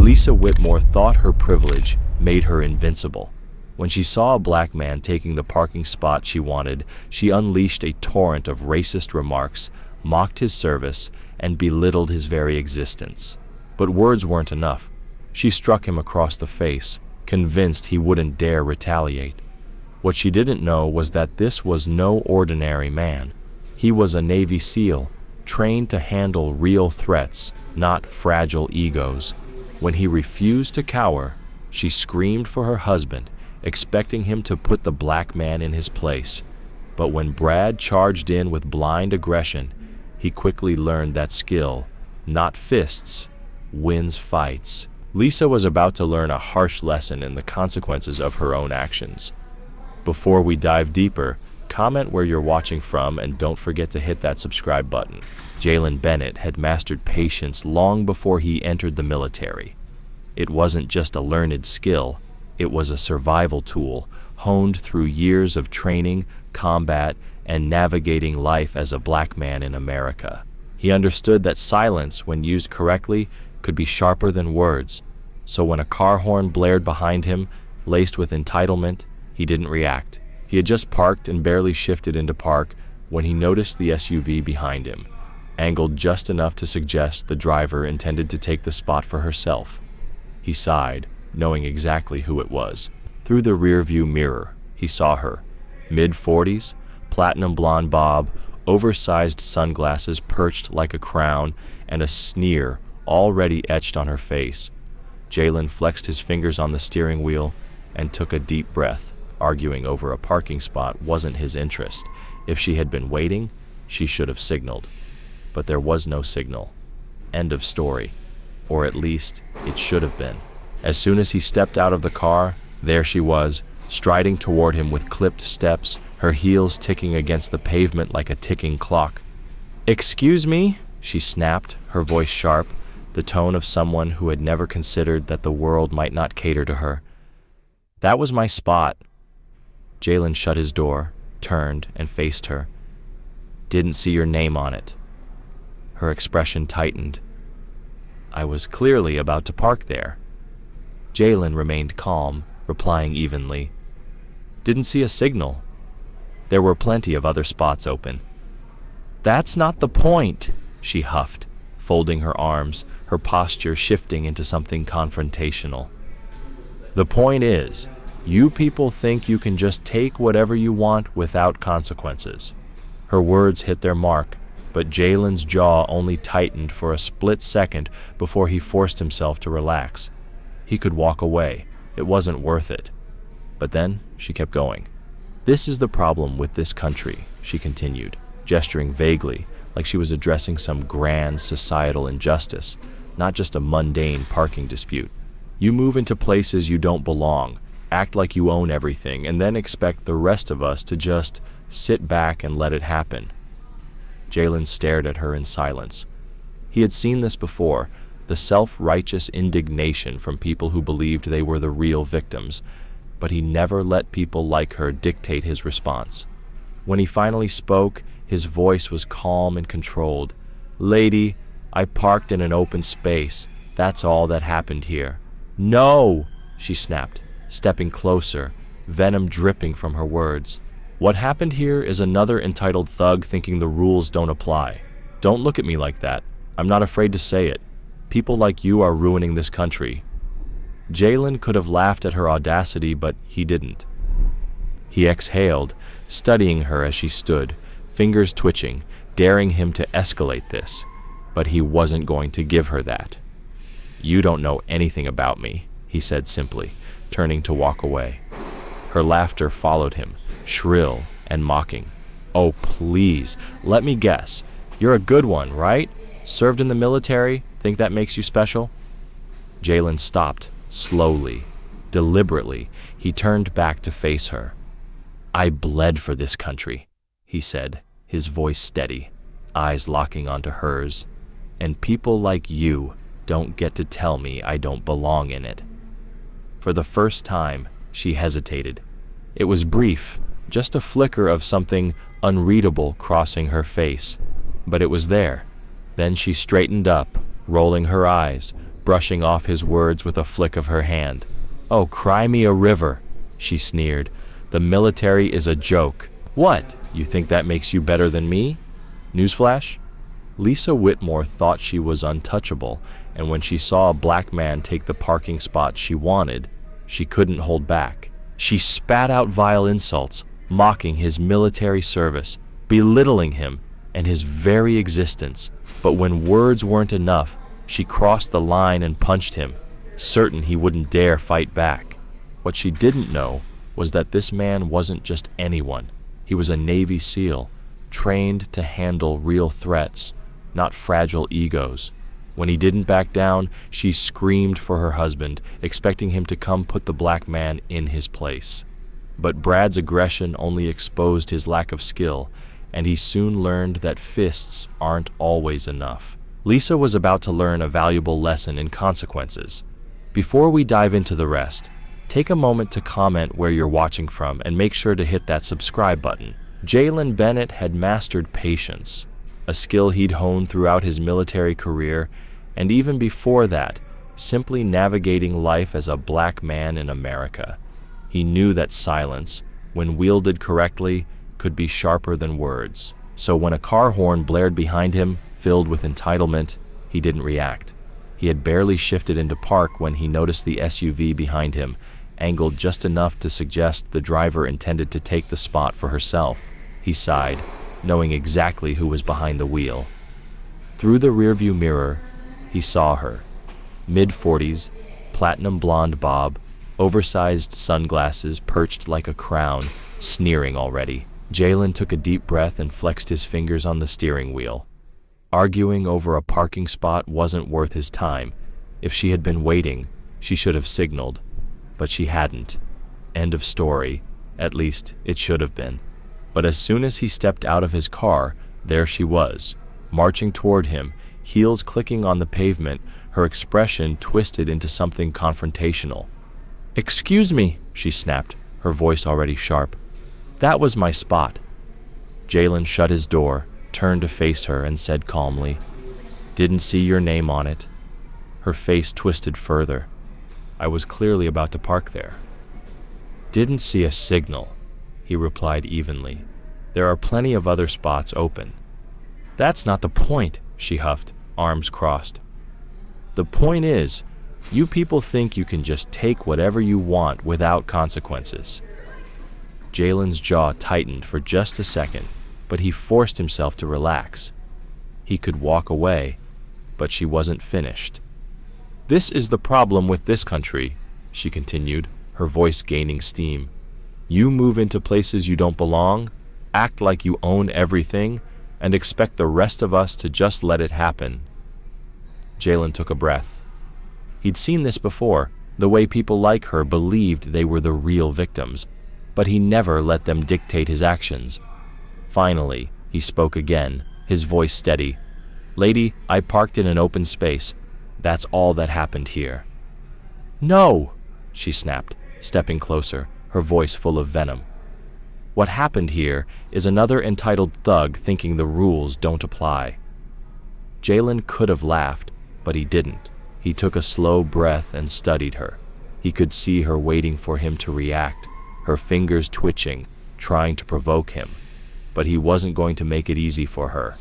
Lisa Whitmore thought her privilege made her invincible. When she saw a black man taking the parking spot she wanted, she unleashed a torrent of racist remarks, mocked his service, and belittled his very existence. But words weren't enough. She struck him across the face, convinced he wouldn't dare retaliate. What she didn't know was that this was no ordinary man. He was a Navy SEAL, trained to handle real threats, not fragile egos. When he refused to cower, she screamed for her husband, expecting him to put the black man in his place. But when Brad charged in with blind aggression, he quickly learned that skill, not fists, wins fights. Lisa was about to learn a harsh lesson in the consequences of her own actions. Before we dive deeper, comment where you're watching from and don't forget to hit that subscribe button. Jalen Bennett had mastered patience long before he entered the military. It wasn't just a learned skill, it was a survival tool, honed through years of training, combat, and navigating life as a black man in America. He understood that silence, when used correctly, could be sharper than words. So when a car horn blared behind him, laced with entitlement, he didn't react. He had just parked and barely shifted into park when he noticed the SUV behind him, angled just enough to suggest the driver intended to take the spot for herself. He sighed, knowing exactly who it was. Through the rear-view mirror, he saw her. Mid-40s, platinum blonde bob, oversized sunglasses perched like a crown, and a sneer already etched on her face. Jalen flexed his fingers on the steering wheel and took a deep breath. Arguing over a parking spot wasn't his interest. If she had been waiting, she should have signaled. But there was no signal. End of story. Or at least, it should have been. As soon as he stepped out of the car, there she was, striding toward him with clipped steps, her heels ticking against the pavement like a ticking clock. "Excuse me?" she snapped, her voice sharp, the tone of someone who had never considered that the world might not cater to her. "That was my spot." Jalen shut his door, turned, and faced her. "Didn't see your name on it." Her expression tightened. "I was clearly about to park there." Jalen remained calm, replying evenly. "Didn't see a signal. There were plenty of other spots open." "That's not the point," she huffed, folding her arms, her posture shifting into something confrontational. "The point is, you people think you can just take whatever you want without consequences." Her words hit their mark, but Jalen's jaw only tightened for a split second before he forced himself to relax. He could walk away. It wasn't worth it. But then she kept going. "This is the problem with this country," she continued, gesturing vaguely, like she was addressing some grand societal injustice, not just a mundane parking dispute. "You move into places you don't belong, act like you own everything, and then expect the rest of us to just sit back and let it happen." Jalen stared at her in silence. He had seen this before, the self-righteous indignation from people who believed they were the real victims, but he never let people like her dictate his response. When he finally spoke, his voice was calm and controlled. "Lady, I parked in an open space. That's all that happened here." "No!" she snapped, stepping closer, venom dripping from her words. "What happened here is another entitled thug thinking the rules don't apply. Don't look at me like that. I'm not afraid to say it. People like you are ruining this country." Jalen could have laughed at her audacity, but he didn't. He exhaled, studying her as she stood, fingers twitching, daring him to escalate this. But he wasn't going to give her that. "You don't know anything about me," he said simply, turning to walk away. Her laughter followed him, shrill and mocking. "Oh, please, let me guess. You're a good one, right? Served in the military? Think that makes you special?" Jalen stopped, slowly, deliberately. He turned back to face her. "I bled for this country," he said, his voice steady, eyes locking onto hers. "And people like you don't get to tell me I don't belong in it." For the first time, she hesitated. It was brief, just a flicker of something unreadable crossing her face, but it was there. Then she straightened up, rolling her eyes, brushing off his words with a flick of her hand. "Oh, cry me a river," she sneered. "The military is a joke. What? You think that makes you better than me? Newsflash?" Lisa Whitmore thought she was untouchable, and when she saw a black man take the parking spot she wanted, she couldn't hold back. She spat out vile insults, mocking his military service, belittling him and his very existence. But when words weren't enough, she crossed the line and punched him, certain he wouldn't dare fight back. What she didn't know was that this man wasn't just anyone. He was a Navy SEAL, trained to handle real threats, not fragile egos. When he didn't back down, she screamed for her husband, expecting him to come put the black man in his place. But Brad's aggression only exposed his lack of skill, and he soon learned that fists aren't always enough. Lisa was about to learn a valuable lesson in consequences. Before we dive into the rest, take a moment to comment where you're watching from and make sure to hit that subscribe button. Jalen Bennett had mastered patience, a skill he'd honed throughout his military career, and even before that, simply navigating life as a black man in America. He knew that silence, when wielded correctly, could be sharper than words. So when a car horn blared behind him, filled with entitlement, he didn't react. He had barely shifted into park when he noticed the SUV behind him, angled just enough to suggest the driver intended to take the spot for herself. He sighed, knowing exactly who was behind the wheel. Through the rearview mirror, he saw her. Mid-40s, platinum blonde bob, oversized sunglasses perched like a crown, sneering already. Jalen took a deep breath and flexed his fingers on the steering wheel. Arguing over a parking spot wasn't worth his time. If she had been waiting, she should have signaled. But she hadn't. End of story. At least, it should have been. But as soon as he stepped out of his car, there she was, marching toward him, heels clicking on the pavement, her expression twisted into something confrontational. "Excuse me," she snapped, her voice already sharp. "That was my spot." Jalen shut his door, turned to face her, and said calmly, "Didn't see your name on it." Her face twisted further. "I was clearly about to park there." "Didn't see a signal," he replied evenly. "There are plenty of other spots open." "That's not the point," she huffed, arms crossed. "The point is, you people think you can just take whatever you want without consequences." Jalen's jaw tightened for just a second, but he forced himself to relax. He could walk away, but she wasn't finished. "This is the problem with this country," she continued, her voice gaining steam. "You move into places you don't belong, act like you own everything, and expect the rest of us to just let it happen." Jalen took a breath. He'd seen this before, the way people like her believed they were the real victims, but he never let them dictate his actions. Finally, he spoke again, his voice steady. "Lady, I parked in an open space. That's all that happened here." "No!" she snapped, stepping closer, her voice full of venom. "What happened here is another entitled thug thinking the rules don't apply." Jalen could have laughed, but he didn't. He took a slow breath and studied her. He could see her waiting for him to react, her fingers twitching, trying to provoke him. But he wasn't going to make it easy for her.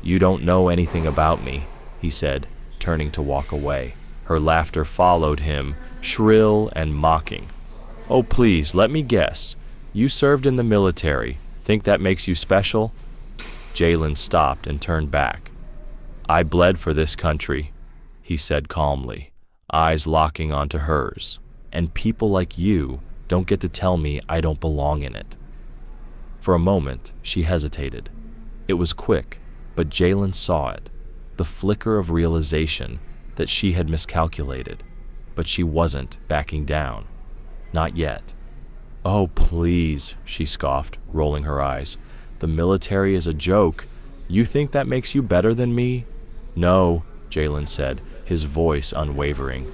"You don't know anything about me," he said, turning to walk away. Her laughter followed him, shrill and mocking. "Oh, please, let me guess. You served in the military. Think that makes you special?" Jalen stopped and turned back. "I bled for this country," he said calmly, eyes locking onto hers. "And people like you don't get to tell me I don't belong in it." For a moment, she hesitated. It was quick, but Jalen saw it, the flicker of realization that she had miscalculated. But she wasn't backing down. Not yet. "Oh, please," she scoffed, rolling her eyes. "The military is a joke. You think that makes you better than me?" "No," Jalen said, his voice unwavering.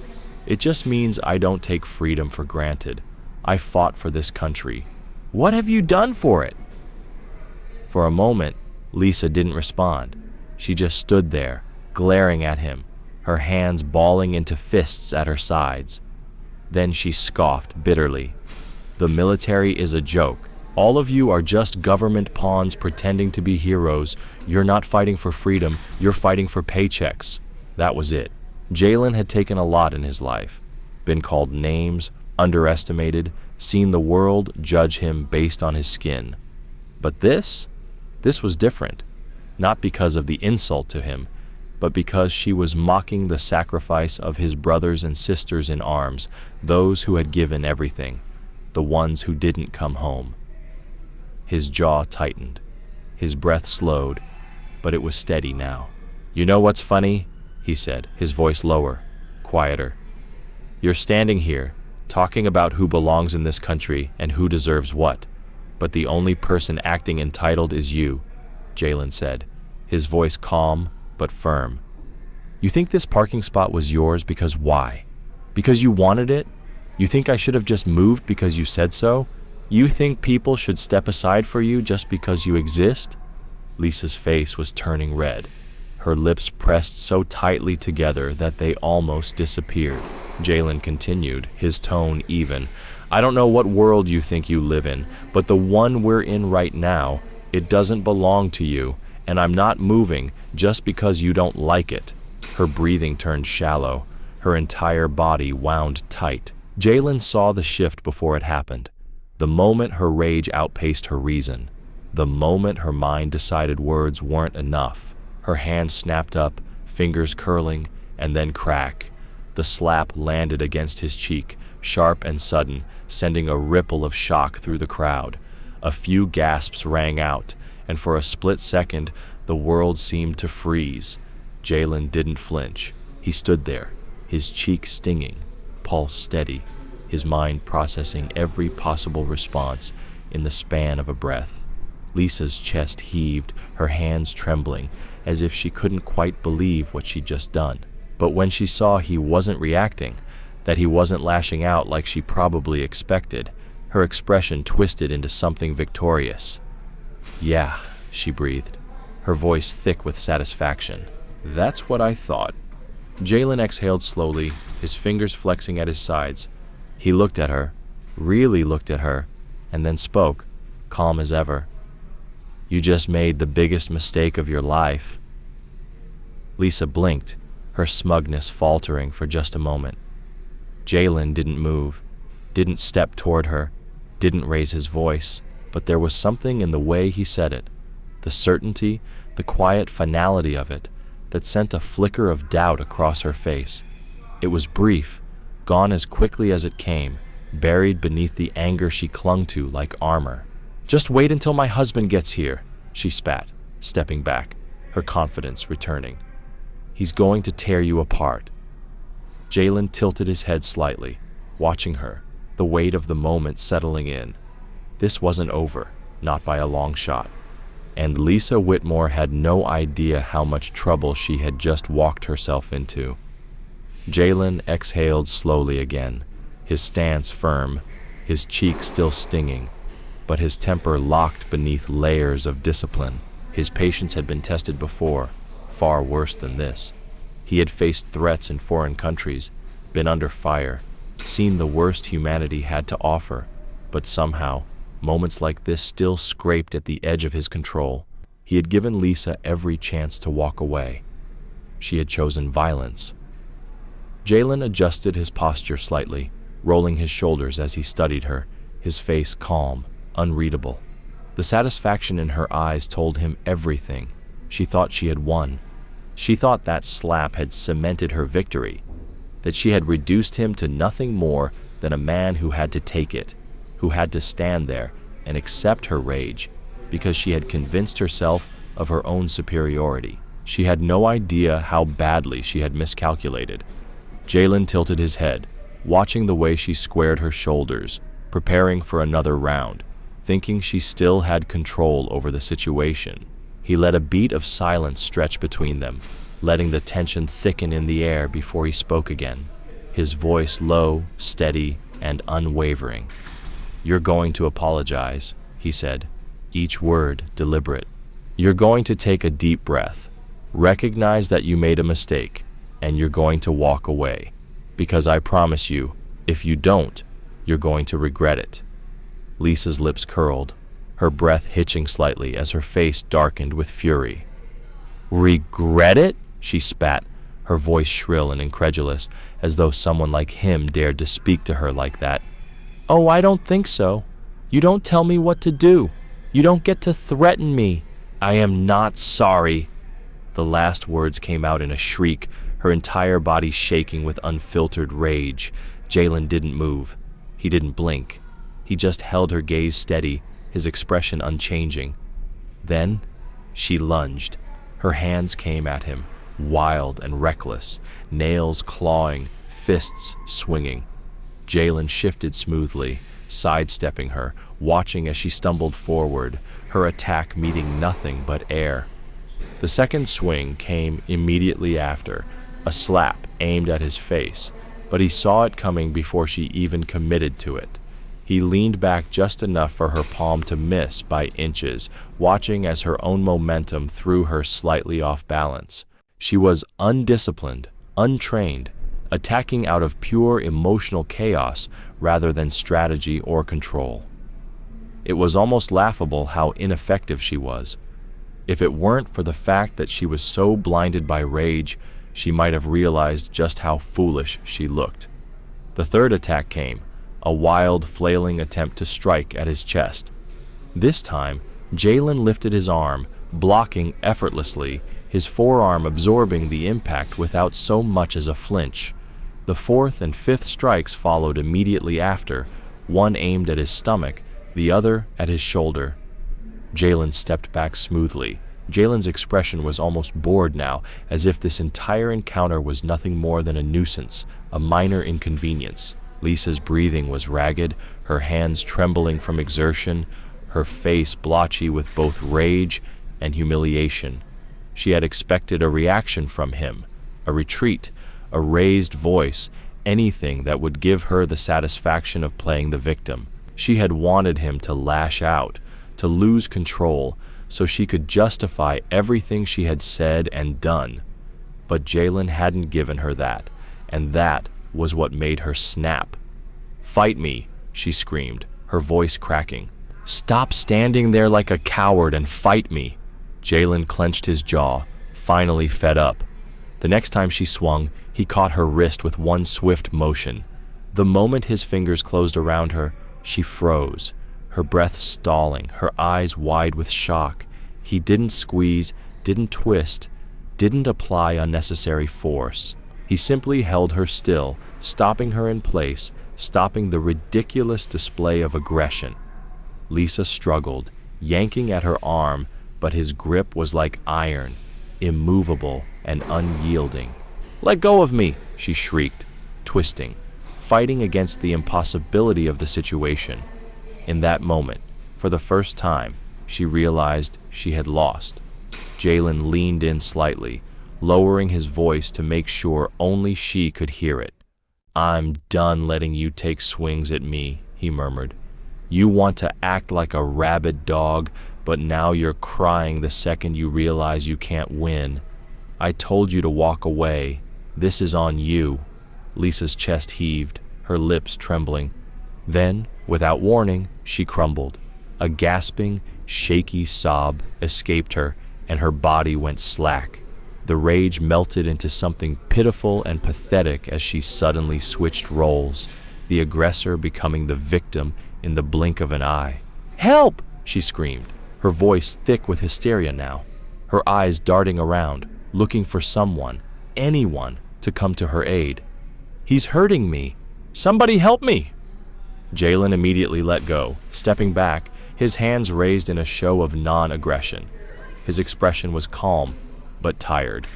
"It just means I don't take freedom for granted. I fought for this country." "What have you done for it?" For a moment, Lisa didn't respond. She just stood there, glaring at him, her hands balling into fists at her sides. Then she scoffed bitterly. "The military is a joke. All of you are just government pawns pretending to be heroes. You're not fighting for freedom, you're fighting for paychecks." That was it. Jalen had taken a lot in his life. Been called names, underestimated, seen the world judge him based on his skin. But this was different. Not because of the insult to him, but because she was mocking the sacrifice of his brothers and sisters in arms, those who had given everything, the ones who didn't come home. His jaw tightened. His breath slowed, but it was steady now. "You know what's funny?" he said, his voice lower, quieter. "You're standing here, talking about who belongs in this country and who deserves what, but the only person acting entitled is you," Jalen said, his voice calm but firm. "You think this parking spot was yours because why? Because you wanted it? You think I should have just moved because you said so? You think people should step aside for you just because you exist?" Lisa's face was turning red. Her lips pressed so tightly together that they almost disappeared. Jalen continued, his tone even. "I don't know what world you think you live in, but the one we're in right now, it doesn't belong to you, and I'm not moving just because you don't like it." Her breathing turned shallow. Her entire body wound tight. Jalen saw the shift before it happened. The moment her rage outpaced her reason. The moment her mind decided words weren't enough. Her hand snapped up, fingers curling, and then crack. The slap landed against his cheek, sharp and sudden, sending a ripple of shock through the crowd. A few gasps rang out, and for a split second, the world seemed to freeze. Jalen didn't flinch. He stood there, his cheek stinging, pulse steady, his mind processing every possible response in the span of a breath. Lisa's chest heaved, her hands trembling, as if she couldn't quite believe what she'd just done. But when she saw he wasn't reacting, that he wasn't lashing out like she probably expected, her expression twisted into something victorious. "Yeah," she breathed, her voice thick with satisfaction. "That's what I thought." Jalen exhaled slowly, his fingers flexing at his sides. He looked at her, really looked at her, and then spoke, calm as ever. "You just made the biggest mistake of your life." Lisa blinked, her smugness faltering for just a moment. Jalen didn't move, didn't step toward her, didn't raise his voice, but there was something in the way he said it, the certainty, the quiet finality of it, that sent a flicker of doubt across her face. It was brief, gone as quickly as it came, buried beneath the anger she clung to like armor. "Just wait until my husband gets here," she spat, stepping back, her confidence returning. "He's going to tear you apart." Jalen tilted his head slightly, watching her, the weight of the moment settling in. This wasn't over, not by a long shot. And Lisa Whitmore had no idea how much trouble she had just walked herself into. Jalen exhaled slowly again, his stance firm, his cheek still stinging, but his temper locked beneath layers of discipline. His patience had been tested before, far worse than this. He had faced threats in foreign countries, been under fire, seen the worst humanity had to offer, but somehow, moments like this still scraped at the edge of his control. He had given Lisa every chance to walk away. She had chosen violence. Jalen adjusted his posture slightly, rolling his shoulders as he studied her, his face calm, unreadable. The satisfaction in her eyes told him everything. She thought she had won. She thought that slap had cemented her victory, that she had reduced him to nothing more than a man who had to take it, who had to stand there and accept her rage because she had convinced herself of her own superiority. She had no idea how badly she had miscalculated. Jalen tilted his head, watching the way she squared her shoulders, preparing for another round, thinking she still had control over the situation. He let a beat of silence stretch between them, letting the tension thicken in the air before he spoke again, his voice low, steady, and unwavering. "You're going to apologize," he said, each word deliberate. "You're going to take a deep breath, recognize that you made a mistake, and you're going to walk away. Because I promise you, if you don't, you're going to regret it." Lisa's lips curled, her breath hitching slightly as her face darkened with fury. "Regret it?" she spat, her voice shrill and incredulous, as though someone like him dared to speak to her like that. "Oh, I don't think so. You don't tell me what to do. You don't get to threaten me. I am not sorry." The last words came out in a shriek, her entire body shaking with unfiltered rage. Jalen didn't move. He didn't blink. He just held her gaze steady, his expression unchanging. Then she lunged. Her hands came at him, wild and reckless, nails clawing, fists swinging. Jalen shifted smoothly, sidestepping her, watching as she stumbled forward, her attack meeting nothing but air. The second swing came immediately after, a slap aimed at his face, but he saw it coming before she even committed to it. He leaned back just enough for her palm to miss by inches, watching as her own momentum threw her slightly off balance. She was undisciplined, untrained, attacking out of pure emotional chaos rather than strategy or control. It was almost laughable how ineffective she was. If it weren't for the fact that she was so blinded by rage, she might have realized just how foolish she looked. The third attack came, a wild, flailing attempt to strike at his chest. This time, Jalen lifted his arm, blocking effortlessly, his forearm absorbing the impact without so much as a flinch. The fourth and fifth strikes followed immediately after, one aimed at his stomach, the other at his shoulder. Jalen stepped back smoothly. Jalen's expression was almost bored now, as if this entire encounter was nothing more than a nuisance, a minor inconvenience. Lisa's breathing was ragged, her hands trembling from exertion, her face blotchy with both rage and humiliation. She had expected a reaction from him, a retreat, a raised voice, anything that would give her the satisfaction of playing the victim. She had wanted him to lash out, to lose control, so she could justify everything she had said and done. But Jalen hadn't given her that, and that was what made her snap. "Fight me," she screamed, her voice cracking. "Stop standing there like a coward and fight me." Jalen clenched his jaw, finally fed up. The next time she swung, he caught her wrist with one swift motion. The moment his fingers closed around her, she froze, her breath stalling, her eyes wide with shock. He didn't squeeze, didn't twist, didn't apply unnecessary force. He simply held her still, stopping her in place, stopping the ridiculous display of aggression. Lisa struggled, yanking at her arm, but his grip was like iron, immovable and unyielding. "Let go of me," she shrieked, twisting, fighting against the impossibility of the situation. In that moment, for the first time, she realized she had lost. Jalen leaned in slightly, lowering his voice to make sure only she could hear it. "I'm done letting you take swings at me," he murmured. "You want to act like a rabid dog, but now you're crying the second you realize you can't win. I told you to walk away. This is on you." Lisa's chest heaved, her lips trembling. Then, without warning, she crumbled. A gasping, shaky sob escaped her, and her body went slack. The rage melted into something pitiful and pathetic as she suddenly switched roles, the aggressor becoming the victim in the blink of an eye. "Help!" she screamed, her voice thick with hysteria now, her eyes darting around, looking for someone, anyone, to come to her aid. "He's hurting me! Somebody help me!" Jalen immediately let go, stepping back, his hands raised in a show of non-aggression. His expression was calm, but tired.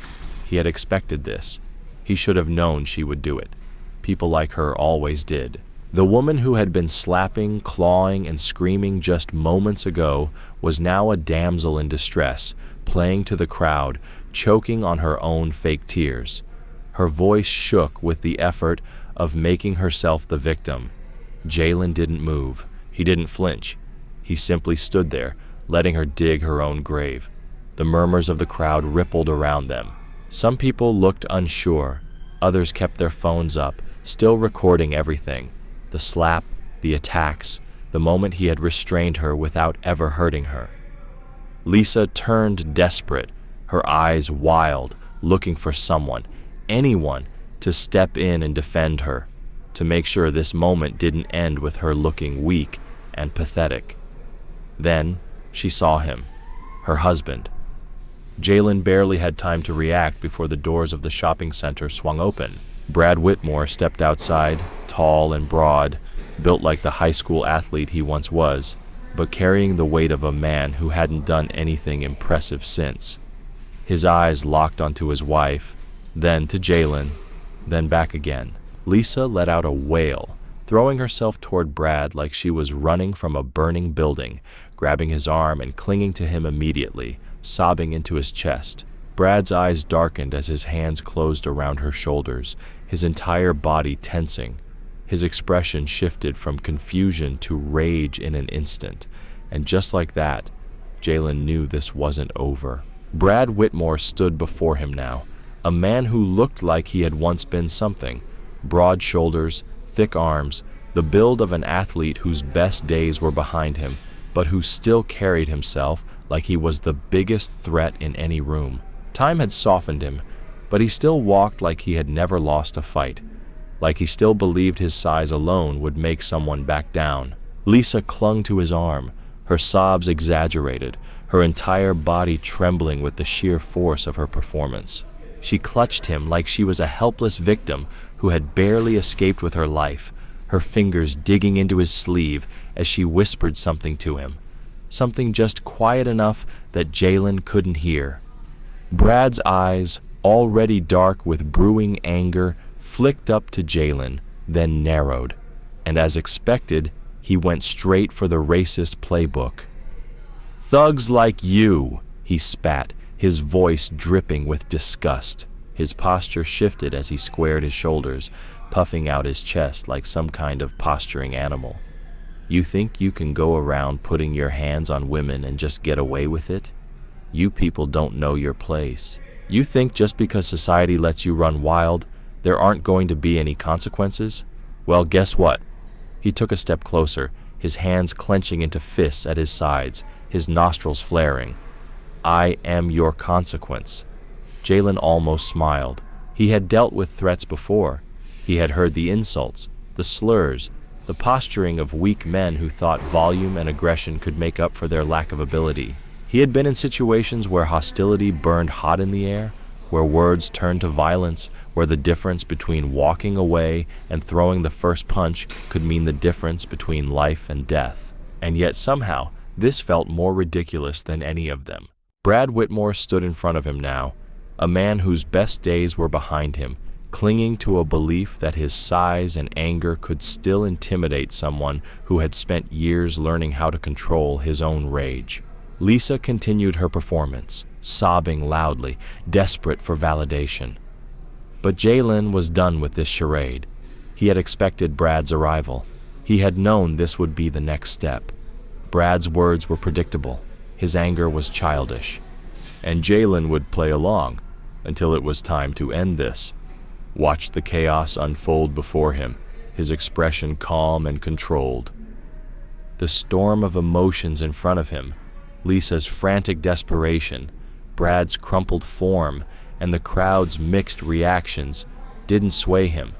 He had expected this. He should have known she would do it. People like her always did. The woman who had been slapping, clawing, and screaming just moments ago was now a damsel in distress, playing to the crowd, choking on her own fake tears. Her voice shook with the effort of making herself the victim. Jalen didn't move. He didn't flinch. He simply stood there, letting her dig her own grave. The murmurs of the crowd rippled around them. Some people looked unsure, Others kept their phones up, still recording everything. The slap, the attacks, the moment he had restrained her without ever hurting her. Lisa turned desperate, her eyes wild, looking for someone, anyone, to step in and defend her, to make sure this moment didn't end with her looking weak and pathetic. Then she saw him, her husband. Jalen barely had time to react before the doors of the shopping center swung open. Brad Whitmore stepped outside, tall and broad, built like the high school athlete he once was, but carrying the weight of a man who hadn't done anything impressive since. His eyes locked onto his wife, then to Jalen, then back again. Lisa let out a wail, throwing herself toward Brad like she was running from a burning building, grabbing his arm and clinging to him immediately, sobbing into his chest. Brad's eyes darkened as his hands closed around her shoulders, his entire body tensing. His expression shifted from confusion to rage in an instant, and just like that, Jalen knew this wasn't over. Brad Whitmore stood before him now, a man who looked like he had once been something. Broad shoulders, thick arms, the build of an athlete whose best days were behind him, but who still carried himself like he was the biggest threat in any room. Time had softened him, but he still walked like he had never lost a fight, like he still believed his size alone would make someone back down. Lisa clung to his arm, her sobs exaggerated, her entire body trembling with the sheer force of her performance. She clutched him like she was a helpless victim who had barely escaped with her life, her fingers digging into his sleeve as she whispered something to him, something just quiet enough that Jalen couldn't hear. Brad's eyes, already dark with brewing anger, flicked up to Jalen, then narrowed, and as expected, he went straight for the racist playbook. "Thugs like you," he spat, his voice dripping with disgust. His posture shifted as he squared his shoulders, puffing out his chest like some kind of posturing animal. "You think you can go around putting your hands on women and just get away with it? You people don't know your place. You think just because society lets you run wild, there aren't going to be any consequences? Well, guess what?" He took a step closer, his hands clenching into fists at his sides, his nostrils flaring. "I am your consequence." Jalen almost smiled. He had dealt with threats before. He had heard the insults, the slurs, the posturing of weak men who thought volume and aggression could make up for their lack of ability. He had been in situations where hostility burned hot in the air, where words turned to violence, where the difference between walking away and throwing the first punch could mean the difference between life and death. And yet somehow, this felt more ridiculous than any of them. Brad Whitmore stood in front of him now, a man whose best days were behind him, clinging to a belief that his size and anger could still intimidate someone who had spent years learning how to control his own rage. Lisa continued her performance, sobbing loudly, desperate for validation. But Jalen was done with this charade. He had expected Brad's arrival. He had known this would be the next step. Brad's words were predictable. His anger was childish. And Jalen would play along until it was time to end this. Watch the chaos unfold before him, his expression calm and controlled. The storm of emotions in front of him, Lisa's frantic desperation, Brad's crumpled form, and the crowd's mixed reactions didn't sway him.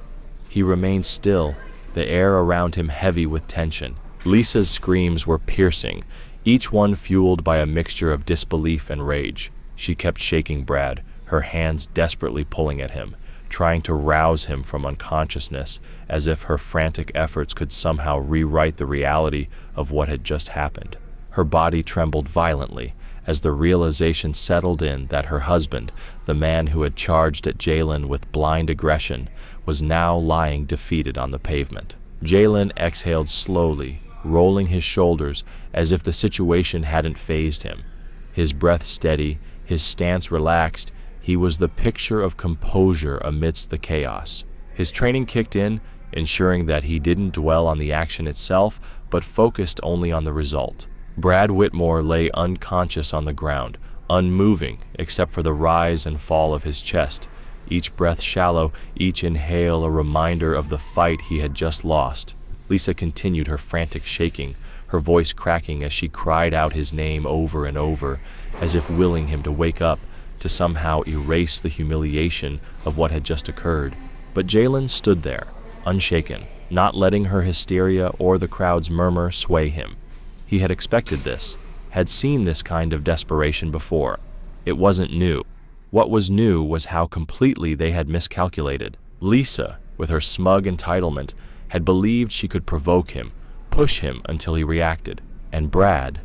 He remained still, the air around him heavy with tension. Lisa's screams were piercing, each one fueled by a mixture of disbelief and rage. She kept shaking Brad, her hands desperately pulling at him, trying to rouse him from unconsciousness, as if her frantic efforts could somehow rewrite the reality of what had just happened. Her body trembled violently as the realization settled in that her husband, the man who had charged at Jalen with blind aggression, was now lying defeated on the pavement. Jalen exhaled slowly, rolling his shoulders as if the situation hadn't fazed him. His breath steady, his stance relaxed, he was the picture of composure amidst the chaos. His training kicked in, ensuring that he didn't dwell on the action itself, but focused only on the result. Brad Whitmore lay unconscious on the ground, unmoving except for the rise and fall of his chest, each breath shallow, each inhale a reminder of the fight he had just lost. Lisa continued her frantic shaking, her voice cracking as she cried out his name over and over, as if willing him to wake up, to somehow erase the humiliation of what had just occurred. But Jalen stood there, unshaken, not letting her hysteria or the crowd's murmur sway him. He had expected this, had seen this kind of desperation before. It wasn't new. What was new was how completely they had miscalculated. Lisa, with her smug entitlement, had believed she could provoke him, push him until he reacted, and Brad,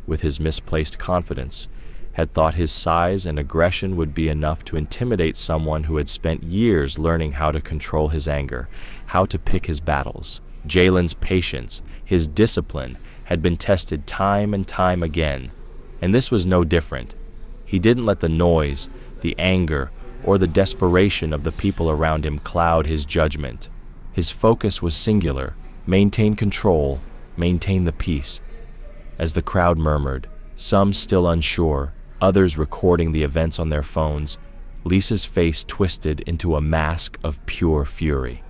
with his misplaced confidence, had thought his size and aggression would be enough to intimidate someone who had spent years learning how to control his anger, how to pick his battles. Jalen's patience, his discipline, had been tested time and time again, and this was no different. He didn't let the noise, the anger, or the desperation of the people around him cloud his judgment. His focus was singular: maintain control, maintain the peace. As the crowd murmured, some still unsure, others recording the events on their phones, Lisa's face twisted into a mask of pure fury.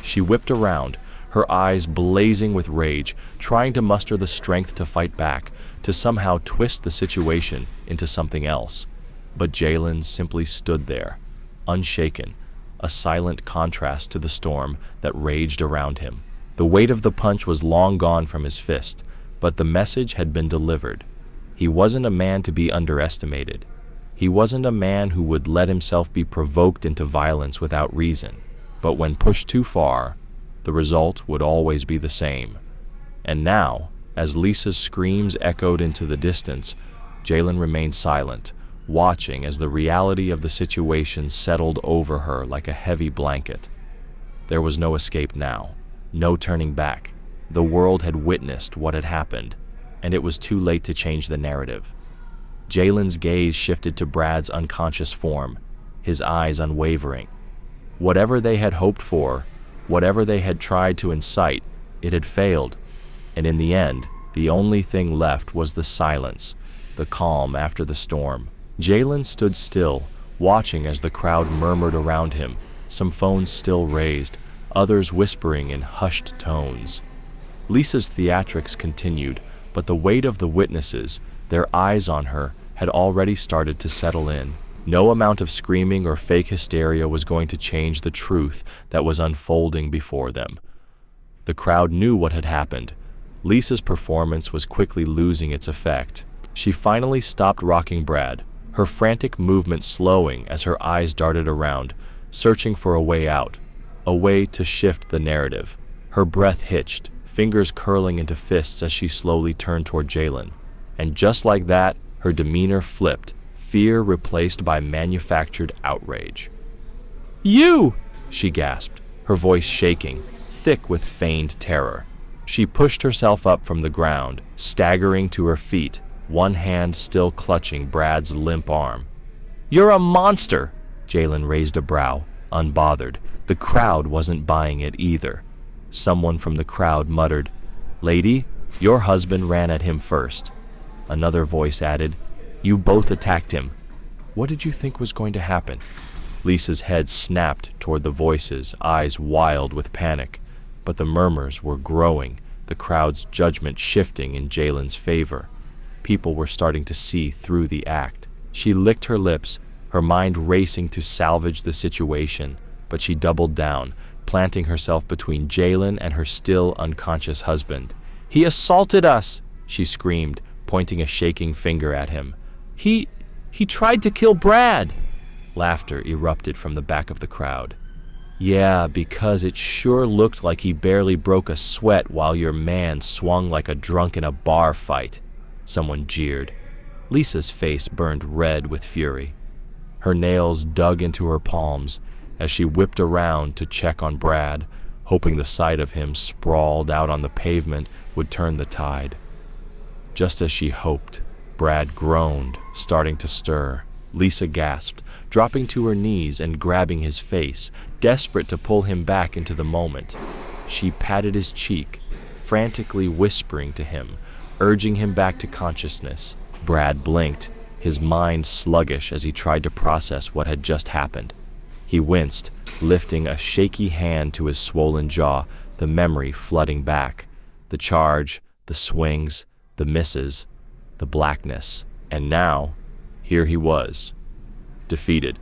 She whipped around, her eyes blazing with rage, trying to muster the strength to fight back, to somehow twist the situation into something else. But Jalen simply stood there, unshaken, a silent contrast to the storm that raged around him. The weight of the punch was long gone from his fist, but the message had been delivered. He wasn't a man to be underestimated. He wasn't a man who would let himself be provoked into violence without reason. But when pushed too far, the result would always be the same. And now, as Lisa's screams echoed into the distance, Jalen remained silent, watching as the reality of the situation settled over her like a heavy blanket. There was no escape now, no turning back. The world had witnessed what had happened, and it was too late to change the narrative. Jalen's gaze shifted to Brad's unconscious form, his eyes unwavering. Whatever they had hoped for, whatever they had tried to incite, it had failed, and in the end, the only thing left was the silence, the calm after the storm. Jalen stood still, watching as the crowd murmured around him, some phones still raised, others whispering in hushed tones. Lisa's theatrics continued, but the weight of the witnesses, their eyes on her, had already started to settle in. No amount of screaming or fake hysteria was going to change the truth that was unfolding before them. The crowd knew what had happened. Lisa's performance was quickly losing its effect. She finally stopped rocking Brad, her frantic movement slowing as her eyes darted around, searching for a way out, a way to shift the narrative. Her breath hitched, fingers curling into fists as she slowly turned toward Jalen. And just like that, her demeanor flipped, fear replaced by manufactured outrage. "You!" she gasped, her voice shaking, thick with feigned terror. She pushed herself up from the ground, staggering to her feet, one hand still clutching Brad's limp arm. "You're a monster!" Jalen raised a brow, unbothered. The crowd wasn't buying it either. Someone from the crowd muttered, "Lady, your husband ran at him first." Another voice added, "You both attacked him." What did you think was going to happen? Lisa's head snapped toward the voices, eyes wild with panic. But the murmurs were growing, the crowd's judgment shifting in Jalen's favor. People were starting to see through the act. She licked her lips, her mind racing to salvage the situation, but she doubled down, planting herself between Jalen and her still unconscious husband. "He assaulted us!" she screamed, pointing a shaking finger at him. He tried to kill Brad!" Laughter erupted from the back of the crowd. "Yeah, because it sure looked like he barely broke a sweat while your man swung like a drunk in a bar fight," someone jeered. Lisa's face burned red with fury. Her nails dug into her palms as she whipped around to check on Brad, hoping the sight of him sprawled out on the pavement would turn the tide. Just as she hoped, Brad groaned, starting to stir. Lisa gasped, dropping to her knees and grabbing his face, desperate to pull him back into the moment. She patted his cheek, frantically whispering to him, urging him back to consciousness. Brad blinked, his mind sluggish as he tried to process what had just happened. He winced, lifting a shaky hand to his swollen jaw, the memory flooding back. The charge, the swings, the misses, the blackness. And now, here he was, defeated,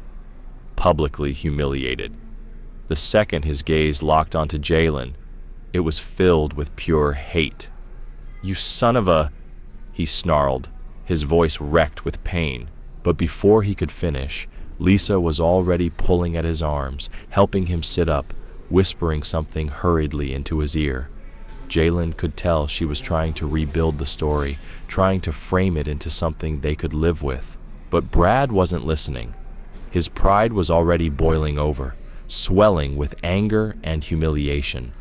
publicly humiliated. The second his gaze locked onto Jalen, it was filled with pure hate. "You son of a—" he snarled, his voice wrecked with pain. But before he could finish, Lisa was already pulling at his arms, helping him sit up, whispering something hurriedly into his ear. Jalen could tell she was trying to rebuild the story, trying to frame it into something they could live with. But Brad wasn't listening. His pride was already boiling over, swelling with anger and humiliation.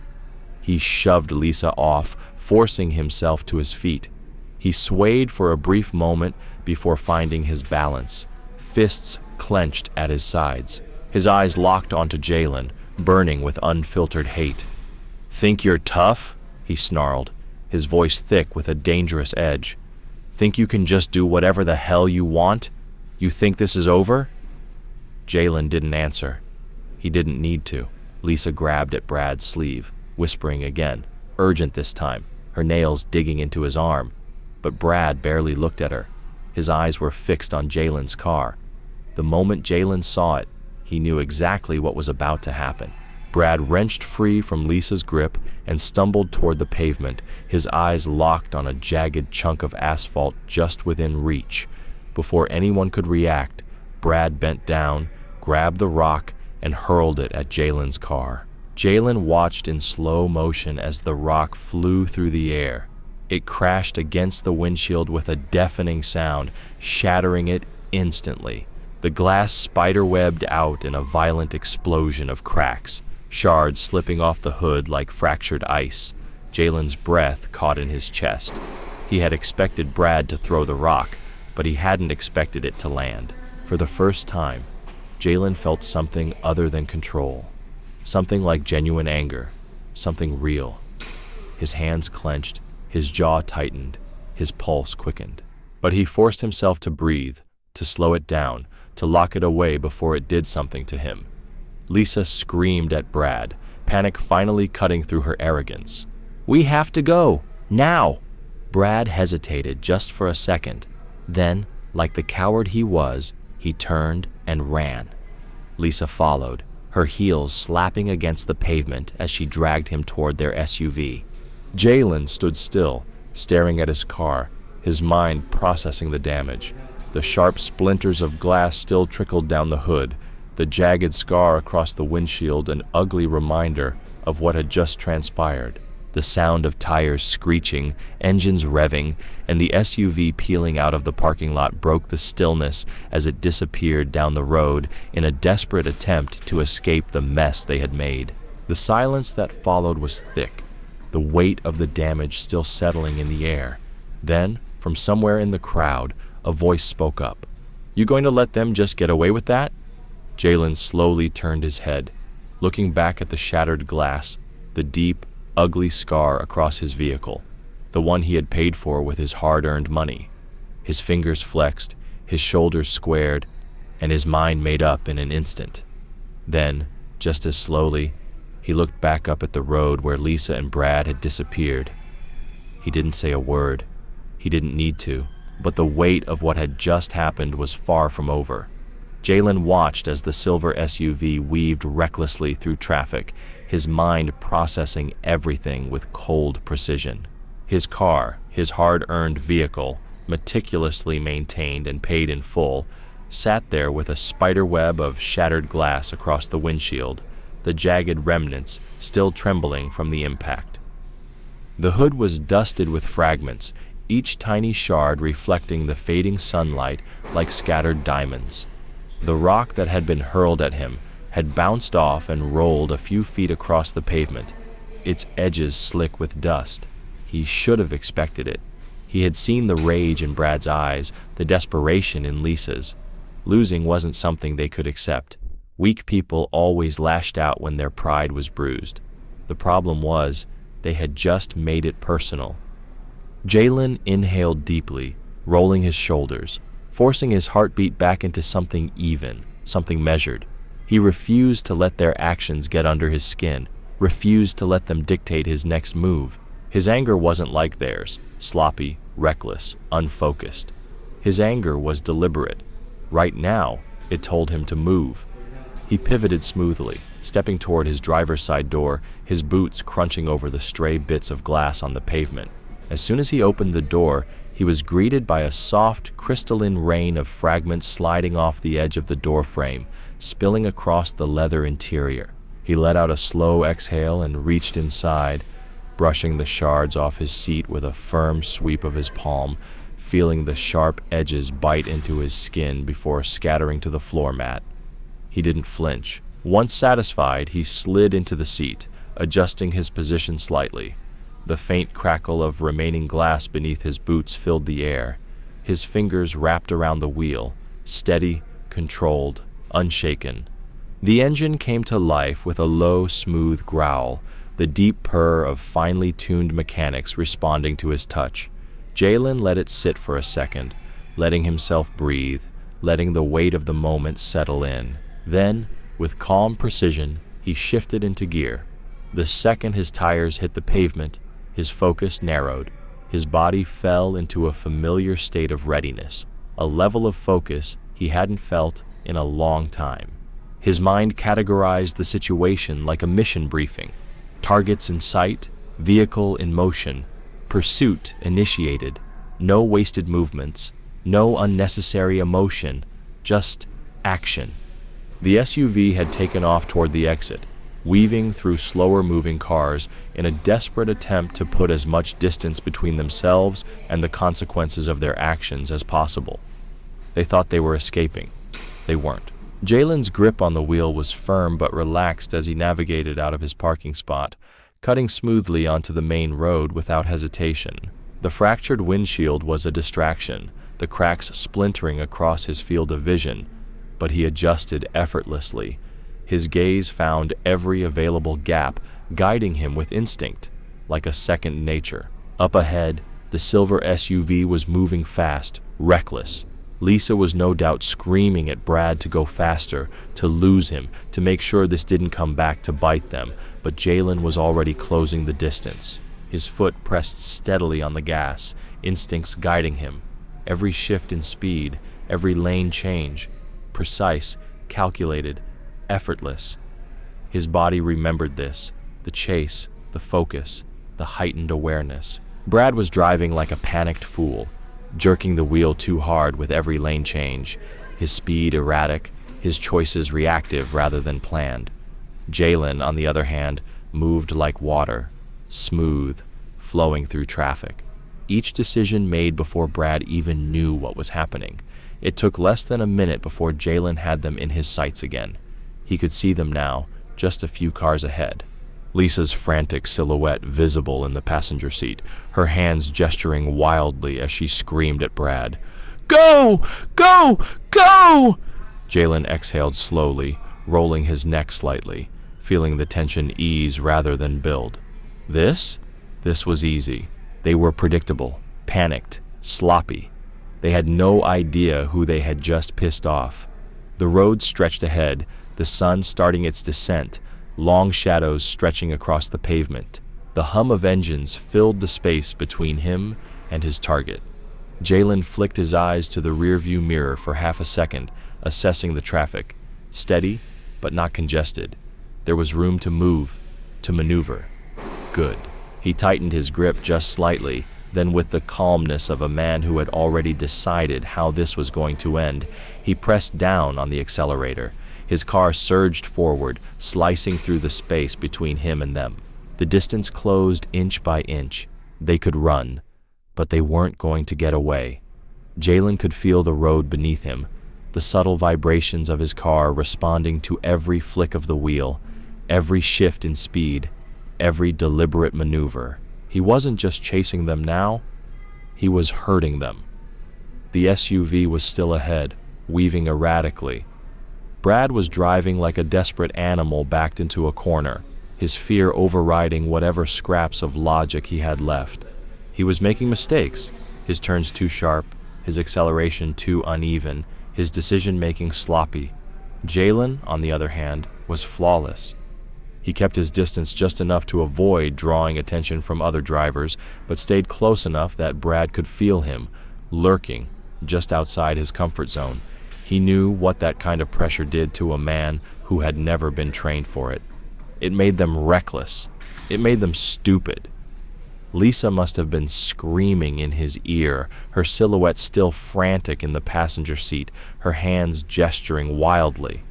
He shoved Lisa off, forcing himself to his feet. He swayed for a brief moment before finding his balance, fists clenched at his sides. His eyes locked onto Jalen, burning with unfiltered hate. "Think you're tough?" he snarled, his voice thick with a dangerous edge. "Think you can just do whatever the hell you want? You think this is over?" Jalen didn't answer. He didn't need to. Lisa grabbed at Brad's sleeve, whispering again, urgent this time, her nails digging into his arm. But Brad barely looked at her. His eyes were fixed on Jalen's car. The moment Jalen saw it, he knew exactly what was about to happen. Brad wrenched free from Lisa's grip and stumbled toward the pavement, his eyes locked on a jagged chunk of asphalt just within reach. Before anyone could react, Brad bent down, grabbed the rock, and hurled it at Jalen's car. Jalen watched in slow motion as the rock flew through the air. It crashed against the windshield with a deafening sound, shattering it instantly. The glass spiderwebbed out in a violent explosion of cracks, shards slipping off the hood like fractured ice. Jalen's breath caught in his chest. He had expected Brad to throw the rock, but he hadn't expected it to land. For the first time, Jalen felt something other than control. Something like genuine anger, something real. His hands clenched, his jaw tightened, his pulse quickened. But he forced himself to breathe, to slow it down, to lock it away before it did something to him. Lisa screamed at Brad, panic finally cutting through her arrogance. "We have to go, now!" Brad hesitated just for a second. Then, like the coward he was, he turned and ran. Lisa followed, her heels slapping against the pavement as she dragged him toward their SUV. Jalen stood still, staring at his car, his mind processing the damage. The sharp splinters of glass still trickled down the hood, the jagged scar across the windshield an ugly reminder of what had just transpired. The sound of tires screeching, engines revving, and the SUV peeling out of the parking lot broke the stillness as it disappeared down the road in a desperate attempt to escape the mess they had made. The silence that followed was thick, the weight of the damage still settling in the air. Then, from somewhere in the crowd, a voice spoke up. "You going to let them just get away with that?" Jalen slowly turned his head, looking back at the shattered glass, the deep, ugly scar across his vehicle, the one he had paid for with his hard-earned money. His fingers flexed, his shoulders squared, and his mind made up in an instant. Then, just as slowly, he looked back up at the road where Lisa and Brad had disappeared. He didn't say a word. He didn't need to, but the weight of what had just happened was far from over. Jalen watched as the silver SUV weaved recklessly through traffic, his mind processing everything with cold precision. His car, his hard-earned vehicle, meticulously maintained and paid in full, sat there with a spiderweb of shattered glass across the windshield, the jagged remnants still trembling from the impact. The hood was dusted with fragments, each tiny shard reflecting the fading sunlight like scattered diamonds. The rock that had been hurled at him had bounced off and rolled a few feet across the pavement, its edges slick with dust. He should have expected it. He had seen the rage in Brad's eyes, the desperation in Lisa's. Losing wasn't something they could accept. Weak people always lashed out when their pride was bruised. The problem was, they had just made it personal. Jalen inhaled deeply, rolling his shoulders, forcing his heartbeat back into something even, something measured. He refused to let their actions get under his skin, refused to let them dictate his next move. His anger wasn't like theirs, sloppy, reckless, unfocused. His anger was deliberate. Right now, it told him to move. He pivoted smoothly, stepping toward his driver's side door, his boots crunching over the stray bits of glass on the pavement. As soon as he opened the door, he was greeted by a soft, crystalline rain of fragments sliding off the edge of the door frame, spilling across the leather interior. He let out a slow exhale and reached inside, brushing the shards off his seat with a firm sweep of his palm, feeling the sharp edges bite into his skin before scattering to the floor mat. He didn't flinch. Once satisfied, he slid into the seat, adjusting his position slightly. The faint crackle of remaining glass beneath his boots filled the air. His fingers wrapped around the wheel, steady, controlled, unshaken. The engine came to life with a low, smooth growl, the deep purr of finely tuned mechanics responding to his touch. Jalen let it sit for a second, letting himself breathe, letting the weight of the moment settle in. Then, with calm precision, he shifted into gear. The second his tires hit the pavement, his focus narrowed. His body fell into a familiar state of readiness, a level of focus he hadn't felt in a long time. His mind categorized the situation like a mission briefing. Targets in sight, vehicle in motion, pursuit initiated, no wasted movements, no unnecessary emotion, just action. The SUV had taken off toward the exit, weaving through slower-moving cars in a desperate attempt to put as much distance between themselves and the consequences of their actions as possible. They thought they were escaping. They weren't. Jalen's grip on the wheel was firm but relaxed as he navigated out of his parking spot, cutting smoothly onto the main road without hesitation. The fractured windshield was a distraction, the cracks splintering across his field of vision, but he adjusted effortlessly. His gaze found every available gap, guiding him with instinct, like a second nature. Up ahead, the silver SUV was moving fast, reckless. Lisa was no doubt screaming at Brad to go faster, to lose him, to make sure this didn't come back to bite them, but Jalen was already closing the distance. His foot pressed steadily on the gas, instincts guiding him. Every shift in speed, every lane change, precise, calculated, effortless. His body remembered this, the chase, the focus, the heightened awareness. Brad was driving like a panicked fool, jerking the wheel too hard with every lane change, his speed erratic, his choices reactive rather than planned. Jalen, on the other hand, moved like water, smooth, flowing through traffic. Each decision made before Brad even knew what was happening. It took less than a minute before Jalen had them in his sights again. He could see them now, just a few cars ahead. Lisa's frantic silhouette visible in the passenger seat, her hands gesturing wildly as she screamed at Brad. "Go! Go! Go!" Jalen exhaled slowly, rolling his neck slightly, feeling the tension ease rather than build. This was easy. They were predictable, panicked, sloppy. They had no idea who they had just pissed off. The road stretched ahead, the sun starting its descent, long shadows stretching across the pavement. The hum of engines filled the space between him and his target. Jalen flicked his eyes to the rearview mirror for half a second, assessing the traffic. Steady, but not congested. There was room to move, to maneuver. Good. He tightened his grip just slightly, then with the calmness of a man who had already decided how this was going to end, he pressed down on the accelerator. His car surged forward, slicing through the space between him and them. The distance closed inch by inch. They could run, but they weren't going to get away. Jalen could feel the road beneath him, the subtle vibrations of his car responding to every flick of the wheel, every shift in speed, every deliberate maneuver. He wasn't just chasing them now, he was hurting them. The SUV was still ahead, weaving erratically. Brad was driving like a desperate animal backed into a corner, his fear overriding whatever scraps of logic he had left. He was making mistakes, his turns too sharp, his acceleration too uneven, his decision-making sloppy. Jalen, on the other hand, was flawless. He kept his distance just enough to avoid drawing attention from other drivers, but stayed close enough that Brad could feel him, lurking just outside his comfort zone. He knew what that kind of pressure did to a man who had never been trained for it. It made them reckless. It made them stupid. Lisa must have been screaming in his ear, her silhouette still frantic in the passenger seat, her hands gesturing wildly.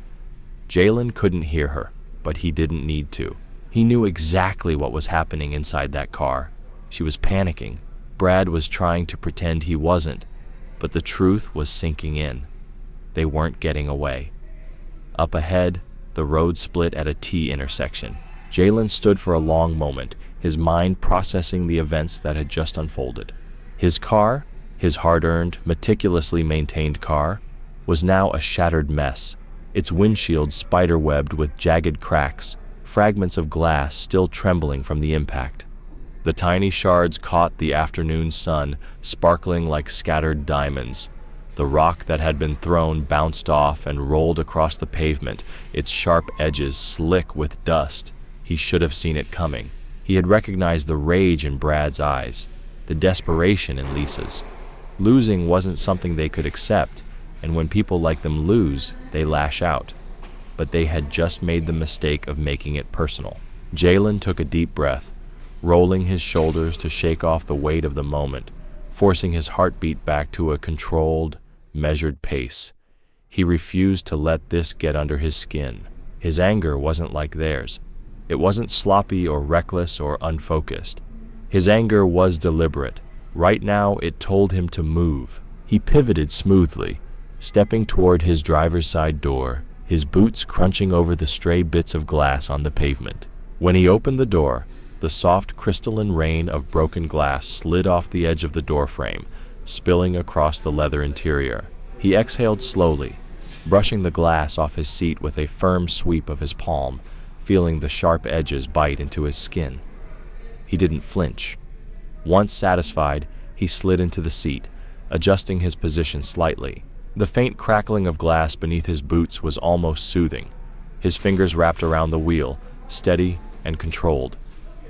Jalen couldn't hear her, but he didn't need to. He knew exactly what was happening inside that car. She was panicking. Brad was trying to pretend he wasn't, but the truth was sinking in. They weren't getting away. Up ahead, the road split at a T intersection. Jalen stood for a long moment, his mind processing the events that had just unfolded. His car, his hard-earned, meticulously maintained car, was now a shattered mess, its windshield spider-webbed with jagged cracks, fragments of glass still trembling from the impact. The tiny shards caught the afternoon sun, sparkling like scattered diamonds. The rock that had been thrown bounced off and rolled across the pavement, its sharp edges slick with dust. He should have seen it coming. He had recognized the rage in Brad's eyes, the desperation in Lisa's. Losing wasn't something they could accept, and when people like them lose, they lash out. But they had just made the mistake of making it personal. Jalen took a deep breath, rolling his shoulders to shake off the weight of the moment, forcing his heartbeat back to a controlled, measured pace. He refused to let this get under his skin. His anger wasn't like theirs. It wasn't sloppy or reckless or unfocused. His anger was deliberate. Right now, it told him to move. He pivoted smoothly, stepping toward his driver's side door, his boots crunching over the stray bits of glass on the pavement. When he opened the door, the soft crystalline rain of broken glass slid off the edge of the doorframe, spilling across the leather interior. He exhaled slowly, brushing the glass off his seat with a firm sweep of his palm, feeling the sharp edges bite into his skin. He didn't flinch. Once satisfied, he slid into the seat, adjusting his position slightly. The faint crackling of glass beneath his boots was almost soothing. His fingers wrapped around the wheel, steady and controlled.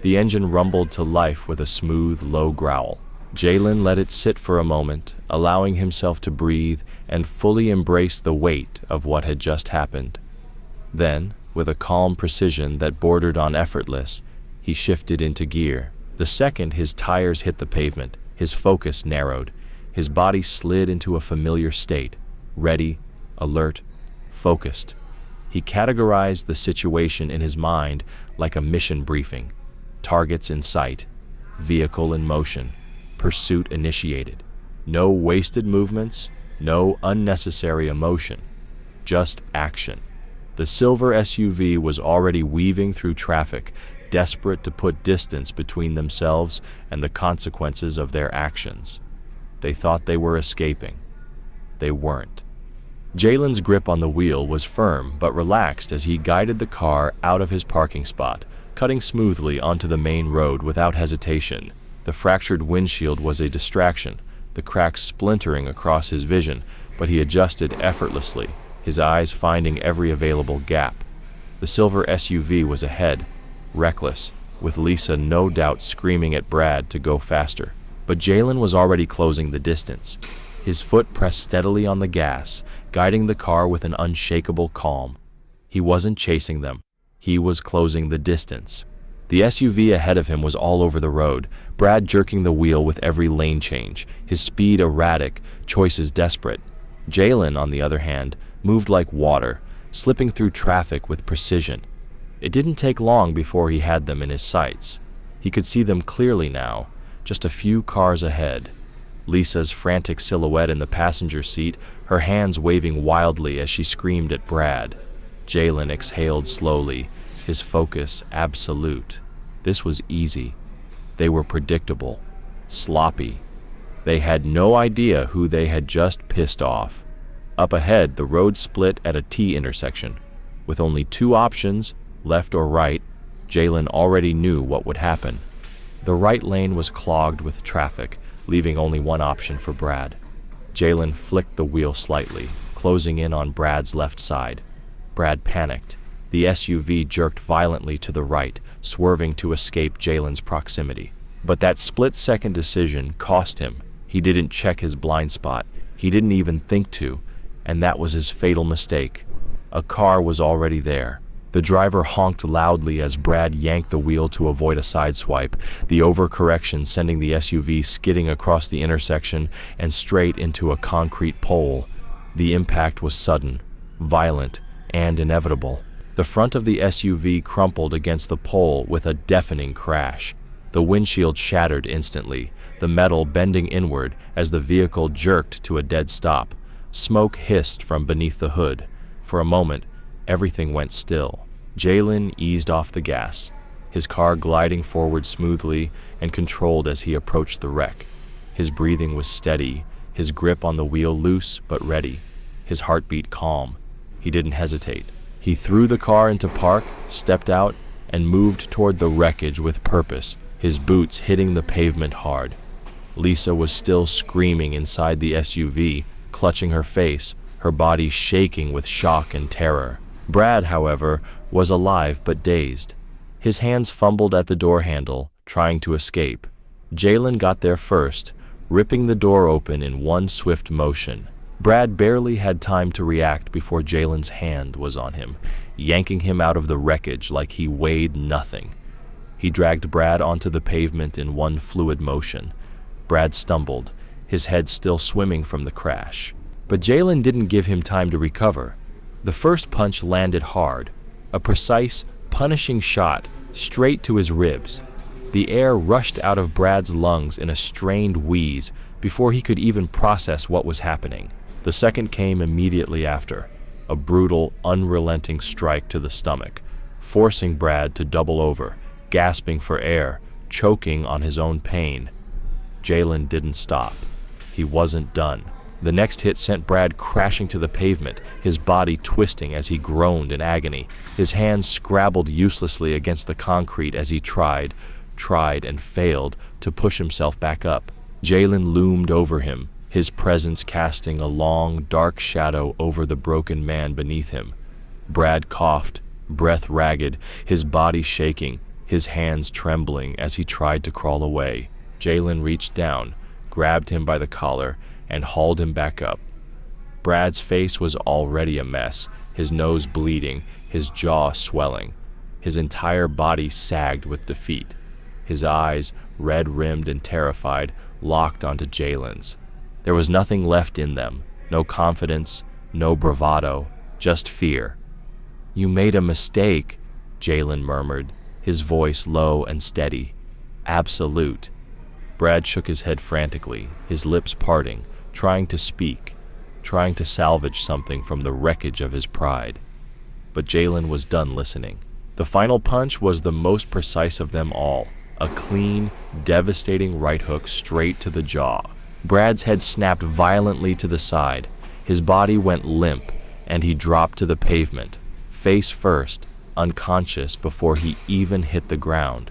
The engine rumbled to life with a smooth, low growl. Jalen let it sit for a moment, allowing himself to breathe and fully embrace the weight of what had just happened. Then, with a calm precision that bordered on effortless, he shifted into gear. The second his tires hit the pavement, his focus narrowed. His body slid into a familiar state, ready, alert, focused. He categorized the situation in his mind like a mission briefing. Targets in sight, vehicle in motion, pursuit initiated. No wasted movements, no unnecessary emotion, just action. The silver SUV was already weaving through traffic, desperate to put distance between themselves and the consequences of their actions. They thought they were escaping. They weren't. Jalen's grip on the wheel was firm but relaxed as he guided the car out of his parking spot, cutting smoothly onto the main road without hesitation. The fractured windshield was a distraction, the cracks splintering across his vision, but he adjusted effortlessly, his eyes finding every available gap. The silver SUV was ahead, reckless, with Lisa no doubt screaming at Brad to go faster. But Jalen was already closing the distance. His foot pressed steadily on the gas, guiding the car with an unshakable calm. He wasn't chasing them. He was closing the distance. The SUV ahead of him was all over the road, Brad jerking the wheel with every lane change, his speed erratic, choices desperate. Jalen, on the other hand, moved like water, slipping through traffic with precision. It didn't take long before he had them in his sights. He could see them clearly now, just a few cars ahead. Lisa's frantic silhouette in the passenger seat, her hands waving wildly as she screamed at Brad. Jalen exhaled slowly, his focus absolute. This was easy. They were predictable, sloppy. They had no idea who they had just pissed off. Up ahead, the road split at a T intersection. With only two options, left or right, Jalen already knew what would happen. The right lane was clogged with traffic, leaving only one option for Brad. Jalen flicked the wheel slightly, closing in on Brad's left side. Brad panicked. The SUV jerked violently to the right, swerving to escape Jalen's proximity. But that split-second decision cost him. He didn't check his blind spot. He didn't even think to, and that was his fatal mistake. A car was already there. The driver honked loudly as Brad yanked the wheel to avoid a sideswipe, the overcorrection sending the SUV skidding across the intersection and straight into a concrete pole. The impact was sudden, violent, and inevitable. The front of the SUV crumpled against the pole with a deafening crash. The windshield shattered instantly, the metal bending inward as the vehicle jerked to a dead stop. Smoke hissed from beneath the hood. For a moment, everything went still. Jalen eased off the gas, his car gliding forward smoothly and controlled as he approached the wreck. His breathing was steady, his grip on the wheel loose but ready, his heartbeat calm. He didn't hesitate. He threw the car into park, stepped out, and moved toward the wreckage with purpose, his boots hitting the pavement hard. Lisa was still screaming inside the SUV, clutching her face, her body shaking with shock and terror. Brad, however, was alive but dazed. His hands fumbled at the door handle, trying to escape. Jalen got there first, ripping the door open in one swift motion. Brad barely had time to react before Jalen's hand was on him, yanking him out of the wreckage like he weighed nothing. He dragged Brad onto the pavement in one fluid motion. Brad stumbled, his head still swimming from the crash. But Jalen didn't give him time to recover. The first punch landed hard, a precise, punishing shot straight to his ribs. The air rushed out of Brad's lungs in a strained wheeze before he could even process what was happening. The second came immediately after, a brutal, unrelenting strike to the stomach, forcing Brad to double over, gasping for air, choking on his own pain. Jalen didn't stop. He wasn't done. The next hit sent Brad crashing to the pavement, his body twisting as he groaned in agony. His hands scrabbled uselessly against the concrete as he tried and failed to push himself back up. Jalen loomed over him, his presence casting a long, dark shadow over the broken man beneath him. Brad coughed, breath ragged, his body shaking, his hands trembling as he tried to crawl away. Jalen reached down, grabbed him by the collar, and hauled him back up. Brad's face was already a mess, his nose bleeding, his jaw swelling. His entire body sagged with defeat. His eyes, red-rimmed and terrified, locked onto Jalen's. There was nothing left in them, no confidence, no bravado, just fear. "You made a mistake," Jalen murmured, his voice low and steady. "Absolute." Brad shook his head frantically, his lips parting, trying to speak, trying to salvage something from the wreckage of his pride. But Jalen was done listening. The final punch was the most precise of them all, a clean, devastating right hook straight to the jaw. Brad's head snapped violently to the side. His body went limp, and he dropped to the pavement, face first, unconscious before he even hit the ground.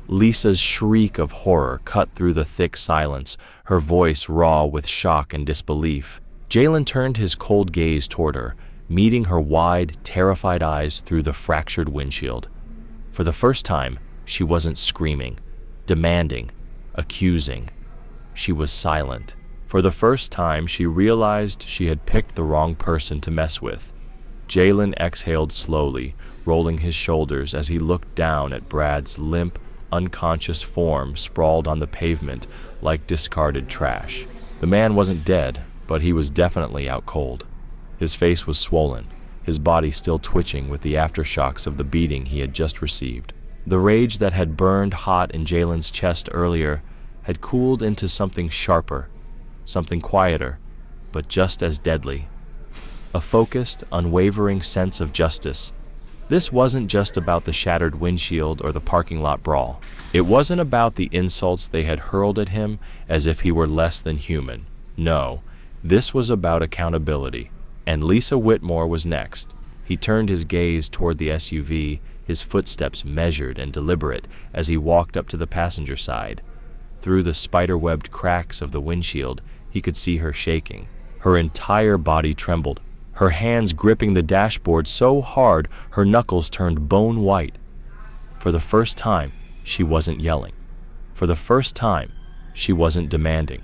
Lisa's shriek of horror cut through the thick silence, her voice raw with shock and disbelief. Jalen turned his cold gaze toward her, meeting her wide, terrified eyes through the fractured windshield. For the first time, she wasn't screaming, demanding, accusing. She was silent. For the first time, she realized she had picked the wrong person to mess with. Jalen exhaled slowly, rolling his shoulders as he looked down at Brad's limp, unconscious form sprawled on the pavement like discarded trash. The man wasn't dead, but he was definitely out cold. His face was swollen, his body still twitching with the aftershocks of the beating he had just received. The rage that had burned hot in Jalen's chest earlier had cooled into something sharper, something quieter, but just as deadly. A focused, unwavering sense of justice. This wasn't just about the shattered windshield or the parking lot brawl. It wasn't about the insults they had hurled at him as if he were less than human. No, this was about accountability. And Lisa Whitmore was next. He turned his gaze toward the SUV, his footsteps measured and deliberate as he walked up to the passenger side. Through the spider-webbed cracks of the windshield, he could see her shaking. Her entire body trembled, her hands gripping the dashboard so hard her knuckles turned bone white. For the first time, she wasn't yelling. For the first time, she wasn't demanding.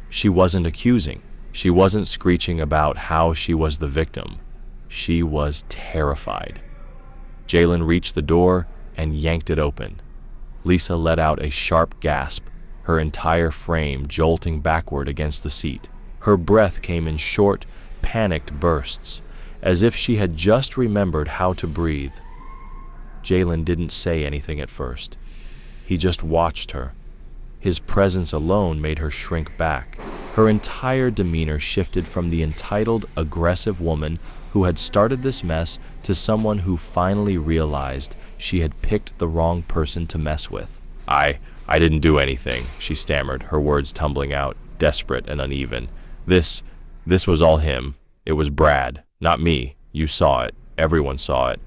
She wasn't accusing. She wasn't screeching about how she was the victim. She was terrified. Jalen reached the door and yanked it open. Lisa let out a sharp gasp, her entire frame jolting backward against the seat. Her breath came in short, panicked bursts, as if she had just remembered how to breathe. Jalen didn't say anything at first. He just watched her. His presence alone made her shrink back. Her entire demeanor shifted from the entitled, aggressive woman who had started this mess to someone who finally realized she had picked the wrong person to mess with. I didn't do anything, she stammered, her words tumbling out, desperate and uneven. This was all him. It was Brad, not me. You saw it. Everyone saw it.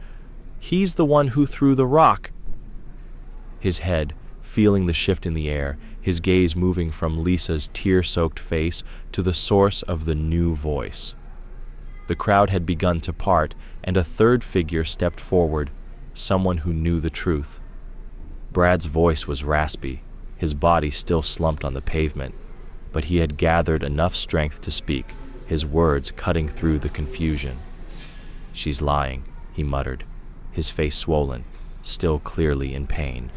He's the one who threw the rock. His head, feeling the shift in the air, his gaze moving from Lisa's tear-soaked face to the source of the new voice. The crowd had begun to part, and a third figure stepped forward, someone who knew the truth. Brad's voice was raspy, his body still slumped on the pavement, but he had gathered enough strength to speak, his words cutting through the confusion. "She's lying," he muttered, his face swollen, still clearly in pain,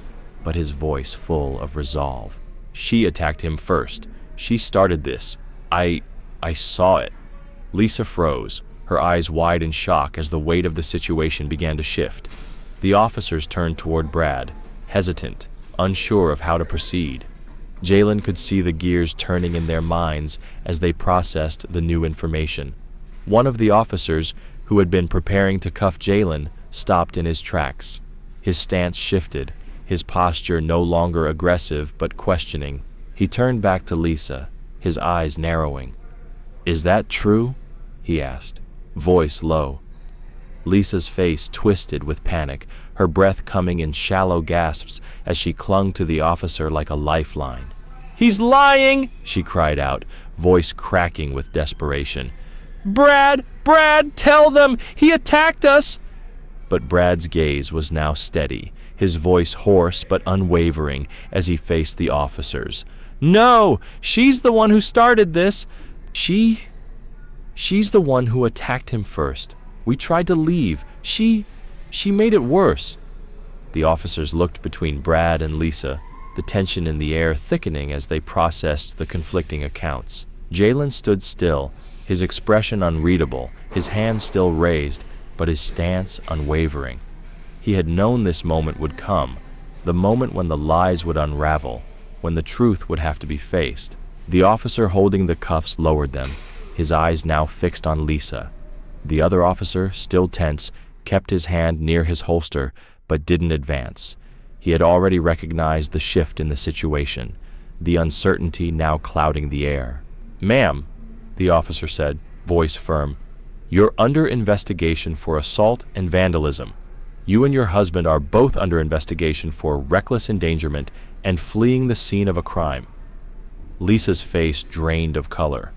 but his voice full of resolve. "She attacked him first. She started this. I saw it." Lisa froze, her eyes wide in shock as the weight of the situation began to shift. The officers turned toward Brad, hesitant, unsure of how to proceed. Jalen could see the gears turning in their minds as they processed the new information. One of the officers, who had been preparing to cuff Jalen, stopped in his tracks. His stance shifted, his posture no longer aggressive but questioning. He turned back to Lisa, his eyes narrowing. "Is that true?" he asked, voice low. Lisa's face twisted with panic, her breath coming in shallow gasps as she clung to the officer like a lifeline. "He's lying!" she cried out, voice cracking with desperation. Brad, tell them! He attacked us!" But Brad's gaze was now steady, his voice hoarse but unwavering as he faced the officers. "No, she's the one who started this. She's the one who attacked him first. We tried to leave. She made it worse." The officers looked between Brad and Lisa, the tension in the air thickening as they processed the conflicting accounts. Jalen stood still, his expression unreadable, his hand still raised, but his stance unwavering. He had known this moment would come, the moment when the lies would unravel, when the truth would have to be faced. The officer holding the cuffs lowered them, his eyes now fixed on Lisa. The other officer, still tense, kept his hand near his holster, but didn't advance. He had already recognized the shift in the situation, the uncertainty now clouding the air. "Ma'am," the officer said, voice firm, "you're under investigation for assault and vandalism. You and your husband are both under investigation for reckless endangerment and fleeing the scene of a crime." Lisa's face drained of color.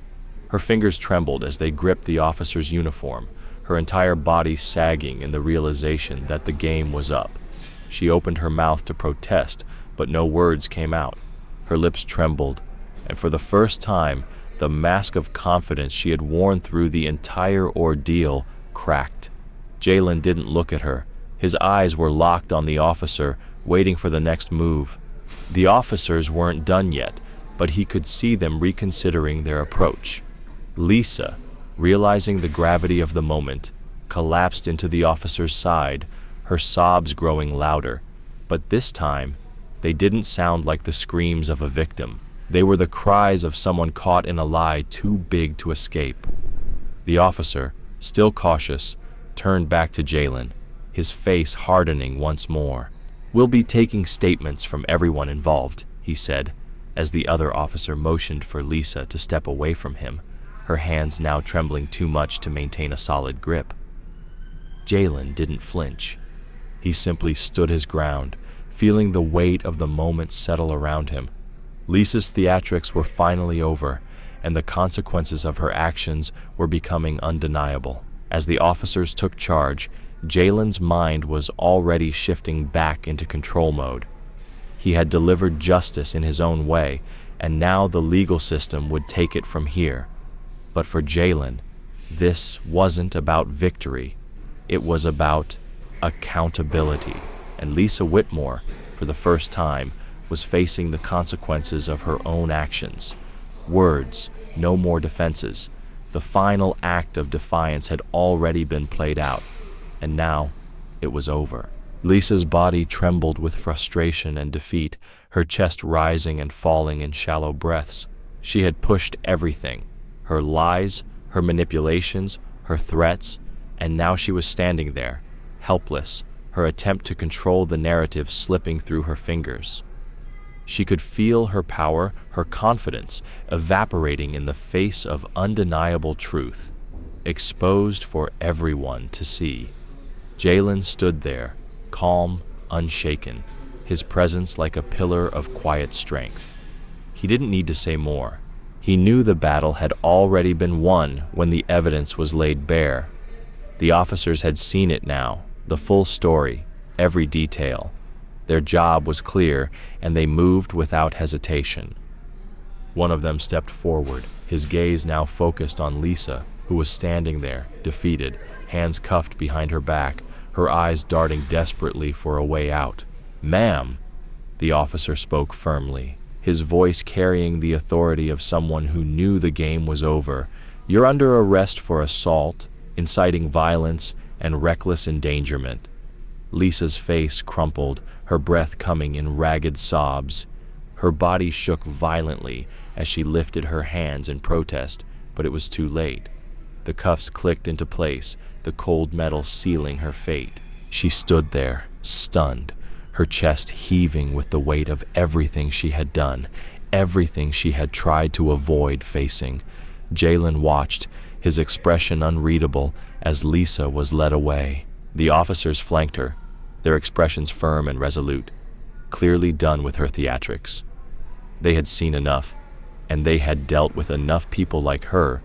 Her fingers trembled as they gripped the officer's uniform, her entire body sagging in the realization that the game was up. She opened her mouth to protest, but no words came out. Her lips trembled, and for the first time, the mask of confidence she had worn through the entire ordeal cracked. Jalen didn't look at her. His eyes were locked on the officer, waiting for the next move. The officers weren't done yet, but he could see them reconsidering their approach. Lisa, realizing the gravity of the moment, collapsed into the officer's side, her sobs growing louder. But this time, they didn't sound like the screams of a victim. They were the cries of someone caught in a lie too big to escape. The officer, still cautious, turned back to Jalen, his face hardening once more. "We'll be taking statements from everyone involved," he said, as the other officer motioned for Lisa to step away from him, her hands now trembling too much to maintain a solid grip. Jalen didn't flinch. He simply stood his ground, feeling the weight of the moment settle around him. Lisa's theatrics were finally over, and the consequences of her actions were becoming undeniable. As the officers took charge, Jalen's mind was already shifting back into control mode. He had delivered justice in his own way, and now the legal system would take it from here. But for Jalen, this wasn't about victory. It was about accountability. And Lisa Whitmore, for the first time, was facing the consequences of her own actions. Words, no more defenses. The final act of defiance had already been played out, and now it was over. Lisa's body trembled with frustration and defeat, her chest rising and falling in shallow breaths. She had pushed everything, her lies, her manipulations, her threats, and now she was standing there, helpless, her attempt to control the narrative slipping through her fingers. She could feel her power, her confidence, evaporating in the face of undeniable truth, exposed for everyone to see. Jalen stood there, calm, unshaken, his presence like a pillar of quiet strength. He didn't need to say more. He knew the battle had already been won when the evidence was laid bare. The officers had seen it now, the full story, every detail. Their job was clear, and they moved without hesitation. One of them stepped forward, his gaze now focused on Lisa, who was standing there, defeated, hands cuffed behind her back, her eyes darting desperately for a way out. "Ma'am," the officer spoke firmly, his voice carrying the authority of someone who knew the game was over. "You're under arrest for assault, inciting violence, and reckless endangerment." Lisa's face crumpled, her breath coming in ragged sobs. Her body shook violently as she lifted her hands in protest, but it was too late. The cuffs clicked into place, the cold metal sealing her fate. She stood there, stunned, her chest heaving with the weight of everything she had done, everything she had tried to avoid facing. Jalen watched, his expression unreadable, as Lisa was led away. The officers flanked her, their expressions firm and resolute, clearly done with her theatrics. They had seen enough, and they had dealt with enough people like her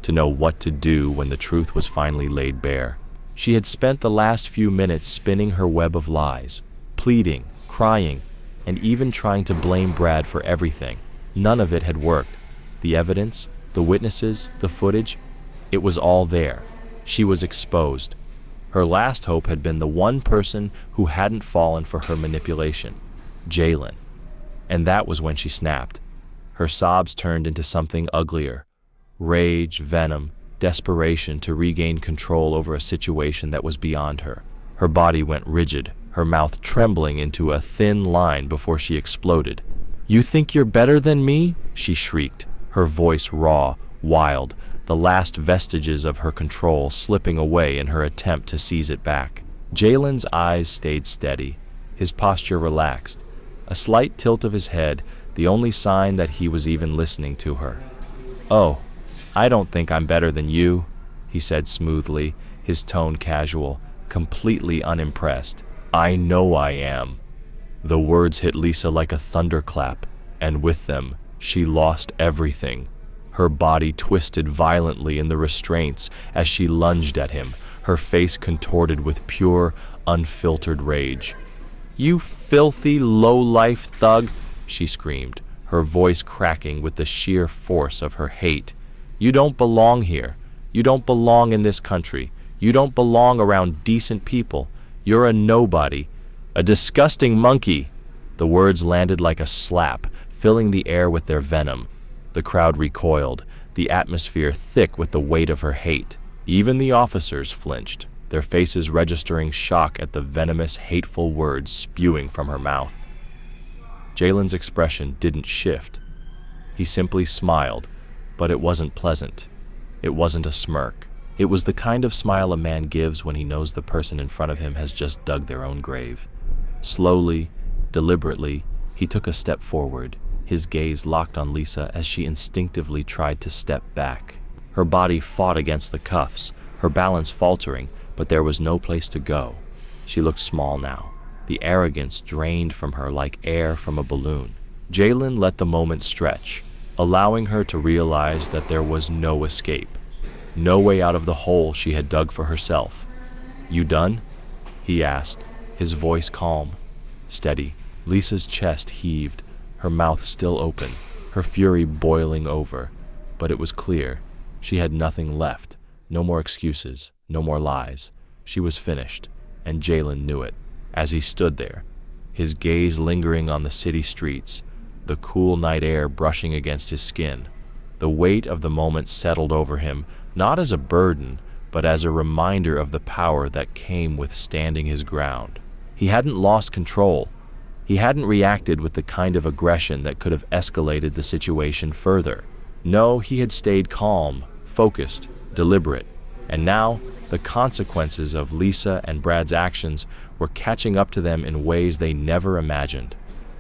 to know what to do when the truth was finally laid bare. She had spent the last few minutes spinning her web of lies, pleading, crying, and even trying to blame Brad for everything. None of it had worked. The evidence, the witnesses, the footage, it was all there. She was exposed. Her last hope had been the one person who hadn't fallen for her manipulation, Jalen. And that was when she snapped. Her sobs turned into something uglier. Rage, venom, desperation to regain control over a situation that was beyond her. Her body went rigid, her mouth trembling into a thin line before she exploded. "You think you're better than me?" she shrieked, her voice raw, wild, the last vestiges of her control slipping away in her attempt to seize it back. Jalen's eyes stayed steady, his posture relaxed, a slight tilt of his head, the only sign that he was even listening to her. "Oh, I don't think I'm better than you," he said smoothly, his tone casual, completely unimpressed. "I know I am." The words hit Lisa like a thunderclap, and with them, she lost everything. Her body twisted violently in the restraints as she lunged at him, her face contorted with pure, unfiltered rage. "You filthy, low-life thug," she screamed, her voice cracking with the sheer force of her hate. "You don't belong here. You don't belong in this country. You don't belong around decent people. You're a nobody. A disgusting monkey." The words landed like a slap, filling the air with their venom. The crowd recoiled, the atmosphere thick with the weight of her hate. Even the officers flinched, their faces registering shock at the venomous, hateful words spewing from her mouth. Jalen's expression didn't shift. He simply smiled, but it wasn't pleasant. It wasn't a smirk. It was the kind of smile a man gives when he knows the person in front of him has just dug their own grave. Slowly, deliberately, he took a step forward, his gaze locked on Lisa as she instinctively tried to step back. Her body fought against the cuffs, her balance faltering, but there was no place to go. She looked small now, the arrogance drained from her like air from a balloon. Jalen let the moment stretch, allowing her to realize that there was no escape. no way out of the hole she had dug for herself. "You done?" he asked, his voice calm, steady. Lisa's chest heaved, her mouth still open, her fury boiling over. But it was clear. She had nothing left. No more excuses, no more lies. She was finished, and Jaylen knew it. As he stood there, his gaze lingering on the city streets, the cool night air brushing against his skin, the weight of the moment settled over him, not as a burden, but as a reminder of the power that came with standing his ground. He hadn't lost control. He hadn't reacted with the kind of aggression that could have escalated the situation further. No, he had stayed calm, focused, deliberate, and now the consequences of Lisa and Brad's actions were catching up to them in ways they never imagined.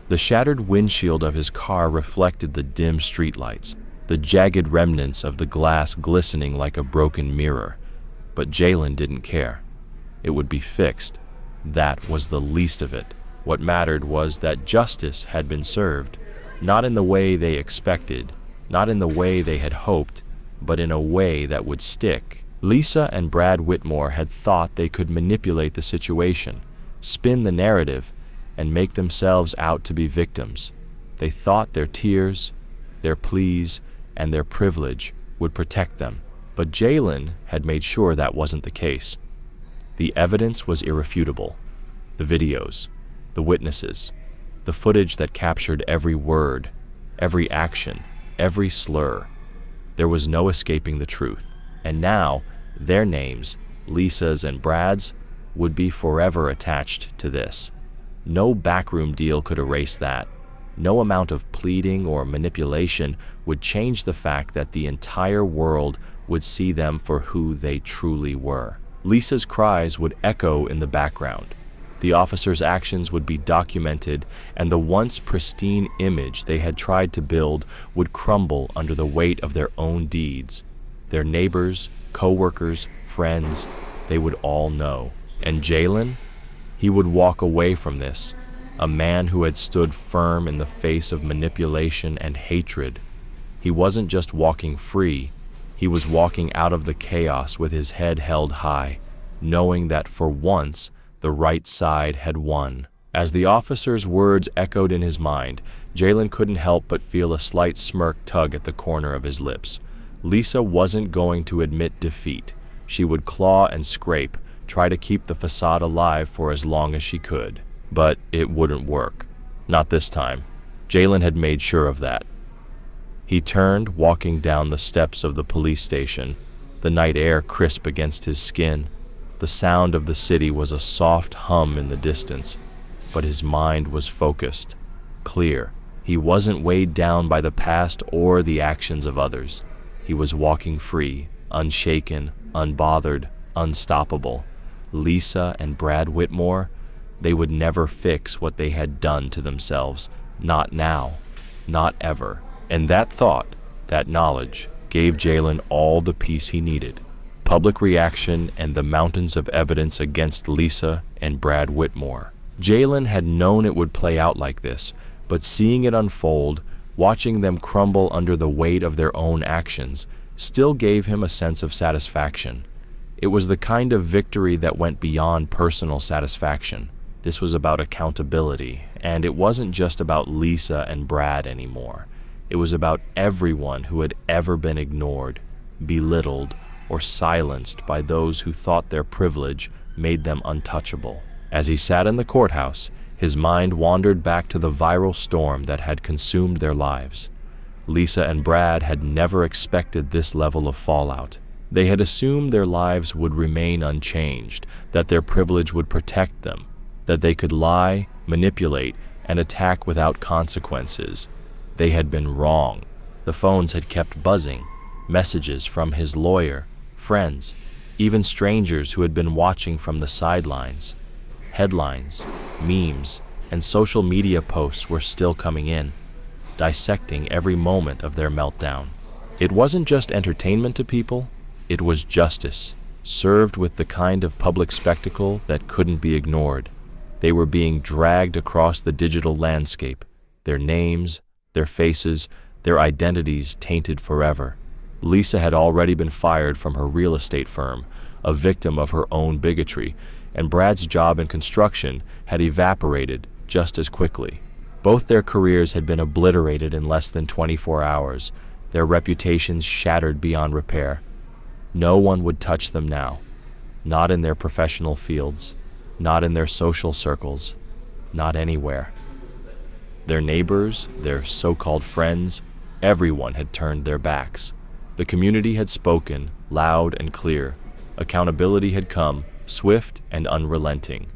The shattered windshield of his car reflected the dim streetlights, the jagged remnants of the glass glistening like a broken mirror. But Jaylen didn't care. It would be fixed. That was the least of it. What mattered was that justice had been served, not in the way they expected, not in the way they had hoped, but in a way that would stick. Lisa and Brad Whitmore had thought they could manipulate the situation, spin the narrative, and make themselves out to be victims. They thought their tears, their pleas, and their privilege would protect them. But Jaylen had made sure that wasn't the case. The evidence was irrefutable. The videos, the witnesses, the footage that captured every word, every action, every slur. There was no escaping the truth. And now, their names, Lisa's and Brad's, would be forever attached to this. No backroom deal could erase that. No amount of pleading or manipulation would change the fact that the entire world would see them for who they truly were. Lisa's cries would echo in the background. The officers' actions would be documented, and the once pristine image they had tried to build would crumble under the weight of their own deeds. Their neighbors, co-workers, friends, they would all know. And Jaylen? He would walk away from this, a man who had stood firm in the face of manipulation and hatred. He wasn't just walking free, he was walking out of the chaos with his head held high, knowing that for once the right side had won. As the officer's words echoed in his mind, Jaylen couldn't help but feel a slight smirk tug at the corner of his lips. Lisa wasn't going to admit defeat. She would claw and scrape, try to keep the facade alive for as long as she could. But it wouldn't work. Not this time. Jaylen had made sure of that. He turned, walking down the steps of the police station, the night air crisp against his skin. The sound of the city was a soft hum in the distance, but his mind was focused, clear. He wasn't weighed down by the past or the actions of others. He was walking free, unshaken, unbothered, unstoppable. Lisa and Brad Whitmore, they would never fix what they had done to themselves. Not now. Not ever. And that thought, that knowledge, gave Jaylen all the peace he needed. Public reaction and the mountains of evidence against Lisa and Brad Whitmore. Jaylen had known it would play out like this, but seeing it unfold, watching them crumble under the weight of their own actions, still gave him a sense of satisfaction. It was the kind of victory that went beyond personal satisfaction. This was about accountability, and it wasn't just about Lisa and Brad anymore. It was about everyone who had ever been ignored, belittled, or silenced by those who thought their privilege made them untouchable. As he sat in the courthouse, his mind wandered back to the viral storm that had consumed their lives. Lisa and Brad had never expected this level of fallout. They had assumed their lives would remain unchanged, that their privilege would protect them, that they could lie, manipulate, and attack without consequences. They had been wrong. The phones had kept buzzing, messages from his lawyer, friends, even strangers who had been watching from the sidelines. Headlines, memes, and social media posts were still coming in, dissecting every moment of their meltdown. It wasn't just entertainment to people, it was justice, served with the kind of public spectacle that couldn't be ignored. They were being dragged across the digital landscape, their names, their faces, their identities tainted forever. Lisa had already been fired from her real estate firm, a victim of her own bigotry, and Brad's job in construction had evaporated just as quickly. Both their careers had been obliterated in less than 24 hours, their reputations shattered beyond repair. No one would touch them now, not in their professional fields, not in their social circles, not anywhere. Their neighbors, their so-called friends, everyone had turned their backs. The community had spoken, loud and clear. Accountability had come, swift and unrelenting.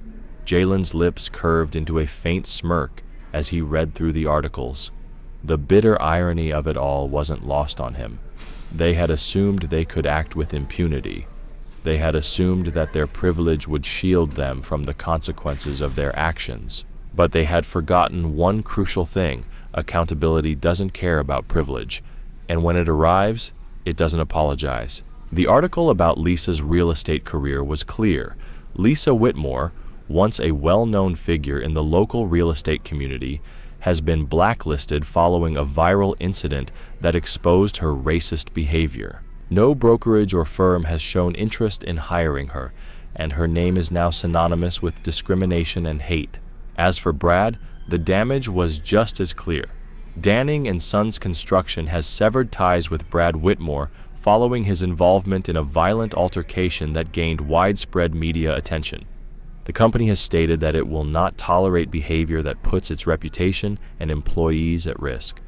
Jalen's lips curved into a faint smirk as he read through the articles. The bitter irony of it all wasn't lost on him. They had assumed they could act with impunity. They had assumed that their privilege would shield them from the consequences of their actions. But they had forgotten one crucial thing: accountability doesn't care about privilege, and when it arrives, it doesn't apologize. The article about Lisa's real estate career was clear. Lisa Whitmore, once a well-known figure in the local real estate community, has been blacklisted following a viral incident that exposed her racist behavior. No brokerage or firm has shown interest in hiring her, and her name is now synonymous with discrimination and hate. As for Brad, the damage was just as clear. Danning & Sons Construction has severed ties with Brad Whitmore following his involvement in a violent altercation that gained widespread media attention. The company has stated that it will not tolerate behavior that puts its reputation and employees at risk.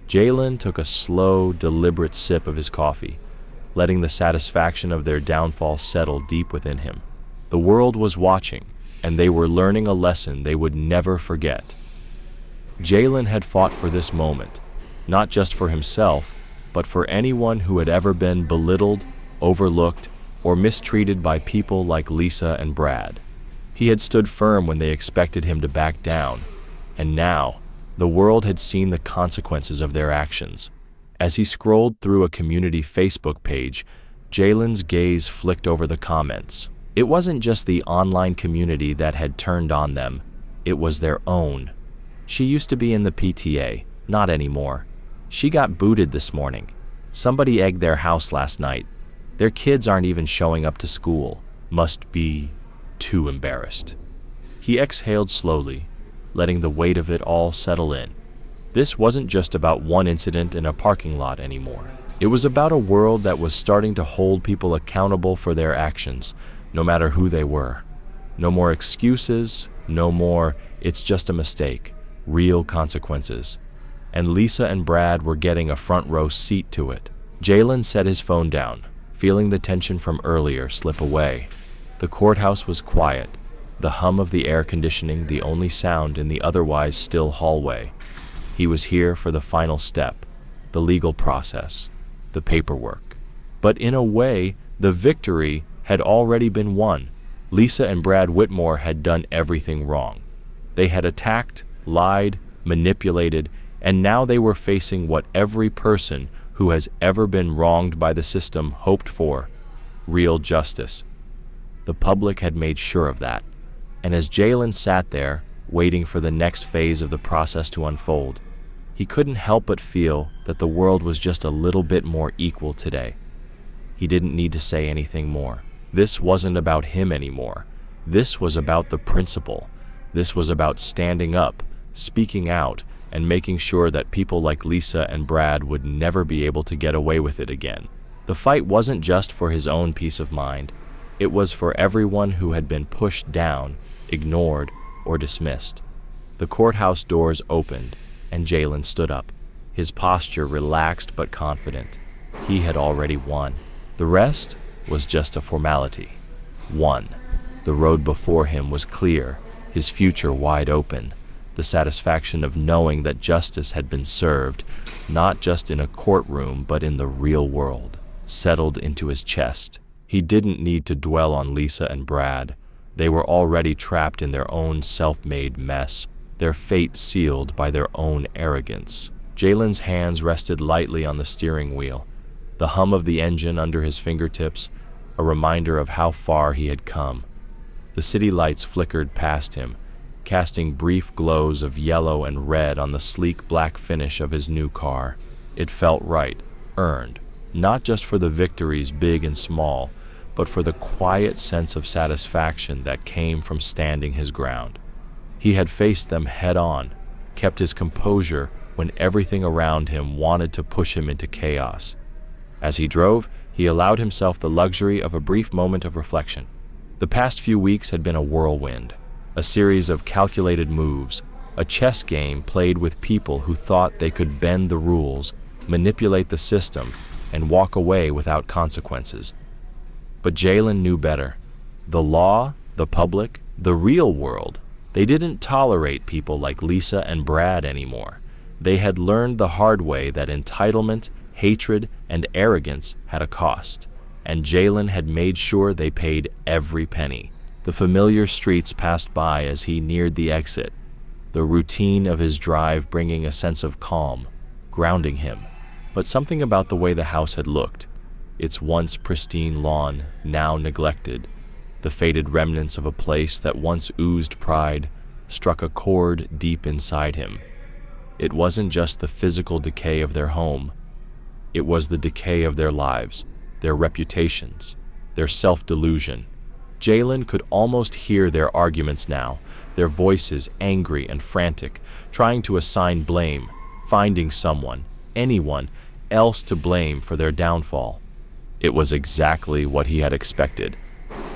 Jalen took a slow, deliberate sip of his coffee, letting the satisfaction of their downfall settle deep within him. The world was watching, and they were learning a lesson they would never forget. Jalen had fought for this moment, not just for himself, but for anyone who had ever been belittled, overlooked, or mistreated by people like Lisa and Brad. He had stood firm when they expected him to back down, and now, the world had seen the consequences of their actions. As he scrolled through a community Facebook page, Jalen's gaze flicked over the comments. It wasn't just the online community that had turned on them, it was their own. She used to be in the PTA, not anymore. She got booted this morning. Somebody egged their house last night. Their kids aren't even showing up to school. Must be too embarrassed. He exhaled slowly, letting the weight of it all settle in. This wasn't just about one incident in a parking lot anymore. It was about a world that was starting to hold people accountable for their actions, no matter who they were. No more excuses, no more, it's just a mistake, real consequences. And Lisa and Brad were getting a front row seat to it. Jalen set his phone down, feeling the tension from earlier slip away. The courthouse was quiet, the hum of the air conditioning the only sound in the otherwise still hallway. He was here for the final step, the legal process, the paperwork. But in a way, the victory had already been won. Lisa and Brad Whitmore had done everything wrong. They had attacked, lied, manipulated, and now they were facing what every person who has ever been wronged by the system hoped for: real justice. The public had made sure of that. And as Jalen sat there, waiting for the next phase of the process to unfold, he couldn't help but feel that the world was just a little bit more equal today. He didn't need to say anything more. This wasn't about him anymore. This was about the principle. This was about standing up, speaking out, and making sure that people like Lisa and Brad would never be able to get away with it again. The fight wasn't just for his own peace of mind. It was for everyone who had been pushed down, ignored, or dismissed. The courthouse doors opened, and Jalen stood up, his posture relaxed but confident. He had already won. The rest was just a formality. Won. The road before him was clear, his future wide open. The satisfaction of knowing that justice had been served, not just in a courtroom but in the real world, settled into his chest. He didn't need to dwell on Lisa and Brad. They were already trapped in their own self-made mess, their fate sealed by their own arrogance. Jalen's hands rested lightly on the steering wheel, the hum of the engine under his fingertips, a reminder of how far he had come. The city lights flickered past him, casting brief glows of yellow and red on the sleek black finish of his new car. It felt right, earned, not just for the victories big and small, but for the quiet sense of satisfaction that came from standing his ground. He had faced them head-on, kept his composure when everything around him wanted to push him into chaos. As he drove, he allowed himself the luxury of a brief moment of reflection. The past few weeks had been a whirlwind, a series of calculated moves, a chess game played with people who thought they could bend the rules, manipulate the system, and walk away without consequences. But Jalen knew better. The law, the public, the real world, they didn't tolerate people like Lisa and Brad anymore. They had learned the hard way that entitlement, hatred, and arrogance had a cost, and Jalen had made sure they paid every penny. The familiar streets passed by as he neared the exit, the routine of his drive bringing a sense of calm, grounding him. But something about the way the house had looked, its once pristine lawn now neglected, the faded remnants of a place that once oozed pride, struck a chord deep inside him. It wasn't just the physical decay of their home. It was the decay of their lives, their reputations, their self-delusion. Jalen could almost hear their arguments now, their voices angry and frantic, trying to assign blame, finding someone, anyone, else to blame for their downfall. It was exactly what he had expected.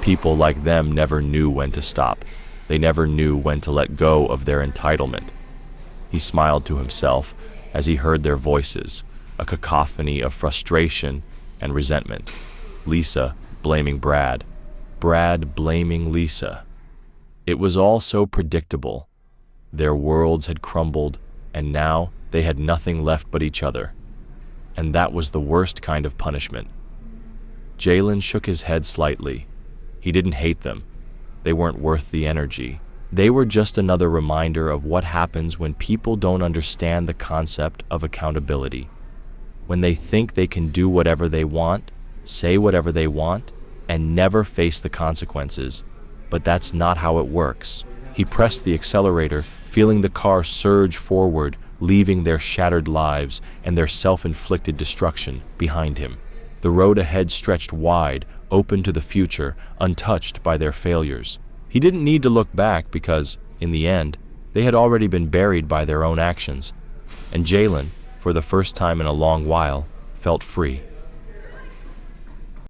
People like them never knew when to stop. They never knew when to let go of their entitlement. He smiled to himself as he heard their voices, a cacophony of frustration and resentment. Lisa blaming Brad, Brad blaming Lisa. It was all so predictable. Their worlds had crumbled, and now they had nothing left but each other. And that was the worst kind of punishment. Jalen shook his head slightly. He didn't hate them. They weren't worth the energy. They were just another reminder of what happens when people don't understand the concept of accountability. When they think they can do whatever they want, say whatever they want, and never face the consequences. But that's not how it works. He pressed the accelerator, feeling the car surge forward, leaving their shattered lives and their self-inflicted destruction behind him. The road ahead stretched wide, open to the future, untouched by their failures. He didn't need to look back because, in the end, they had already been buried by their own actions. And Jalen, for the first time in a long while, felt free.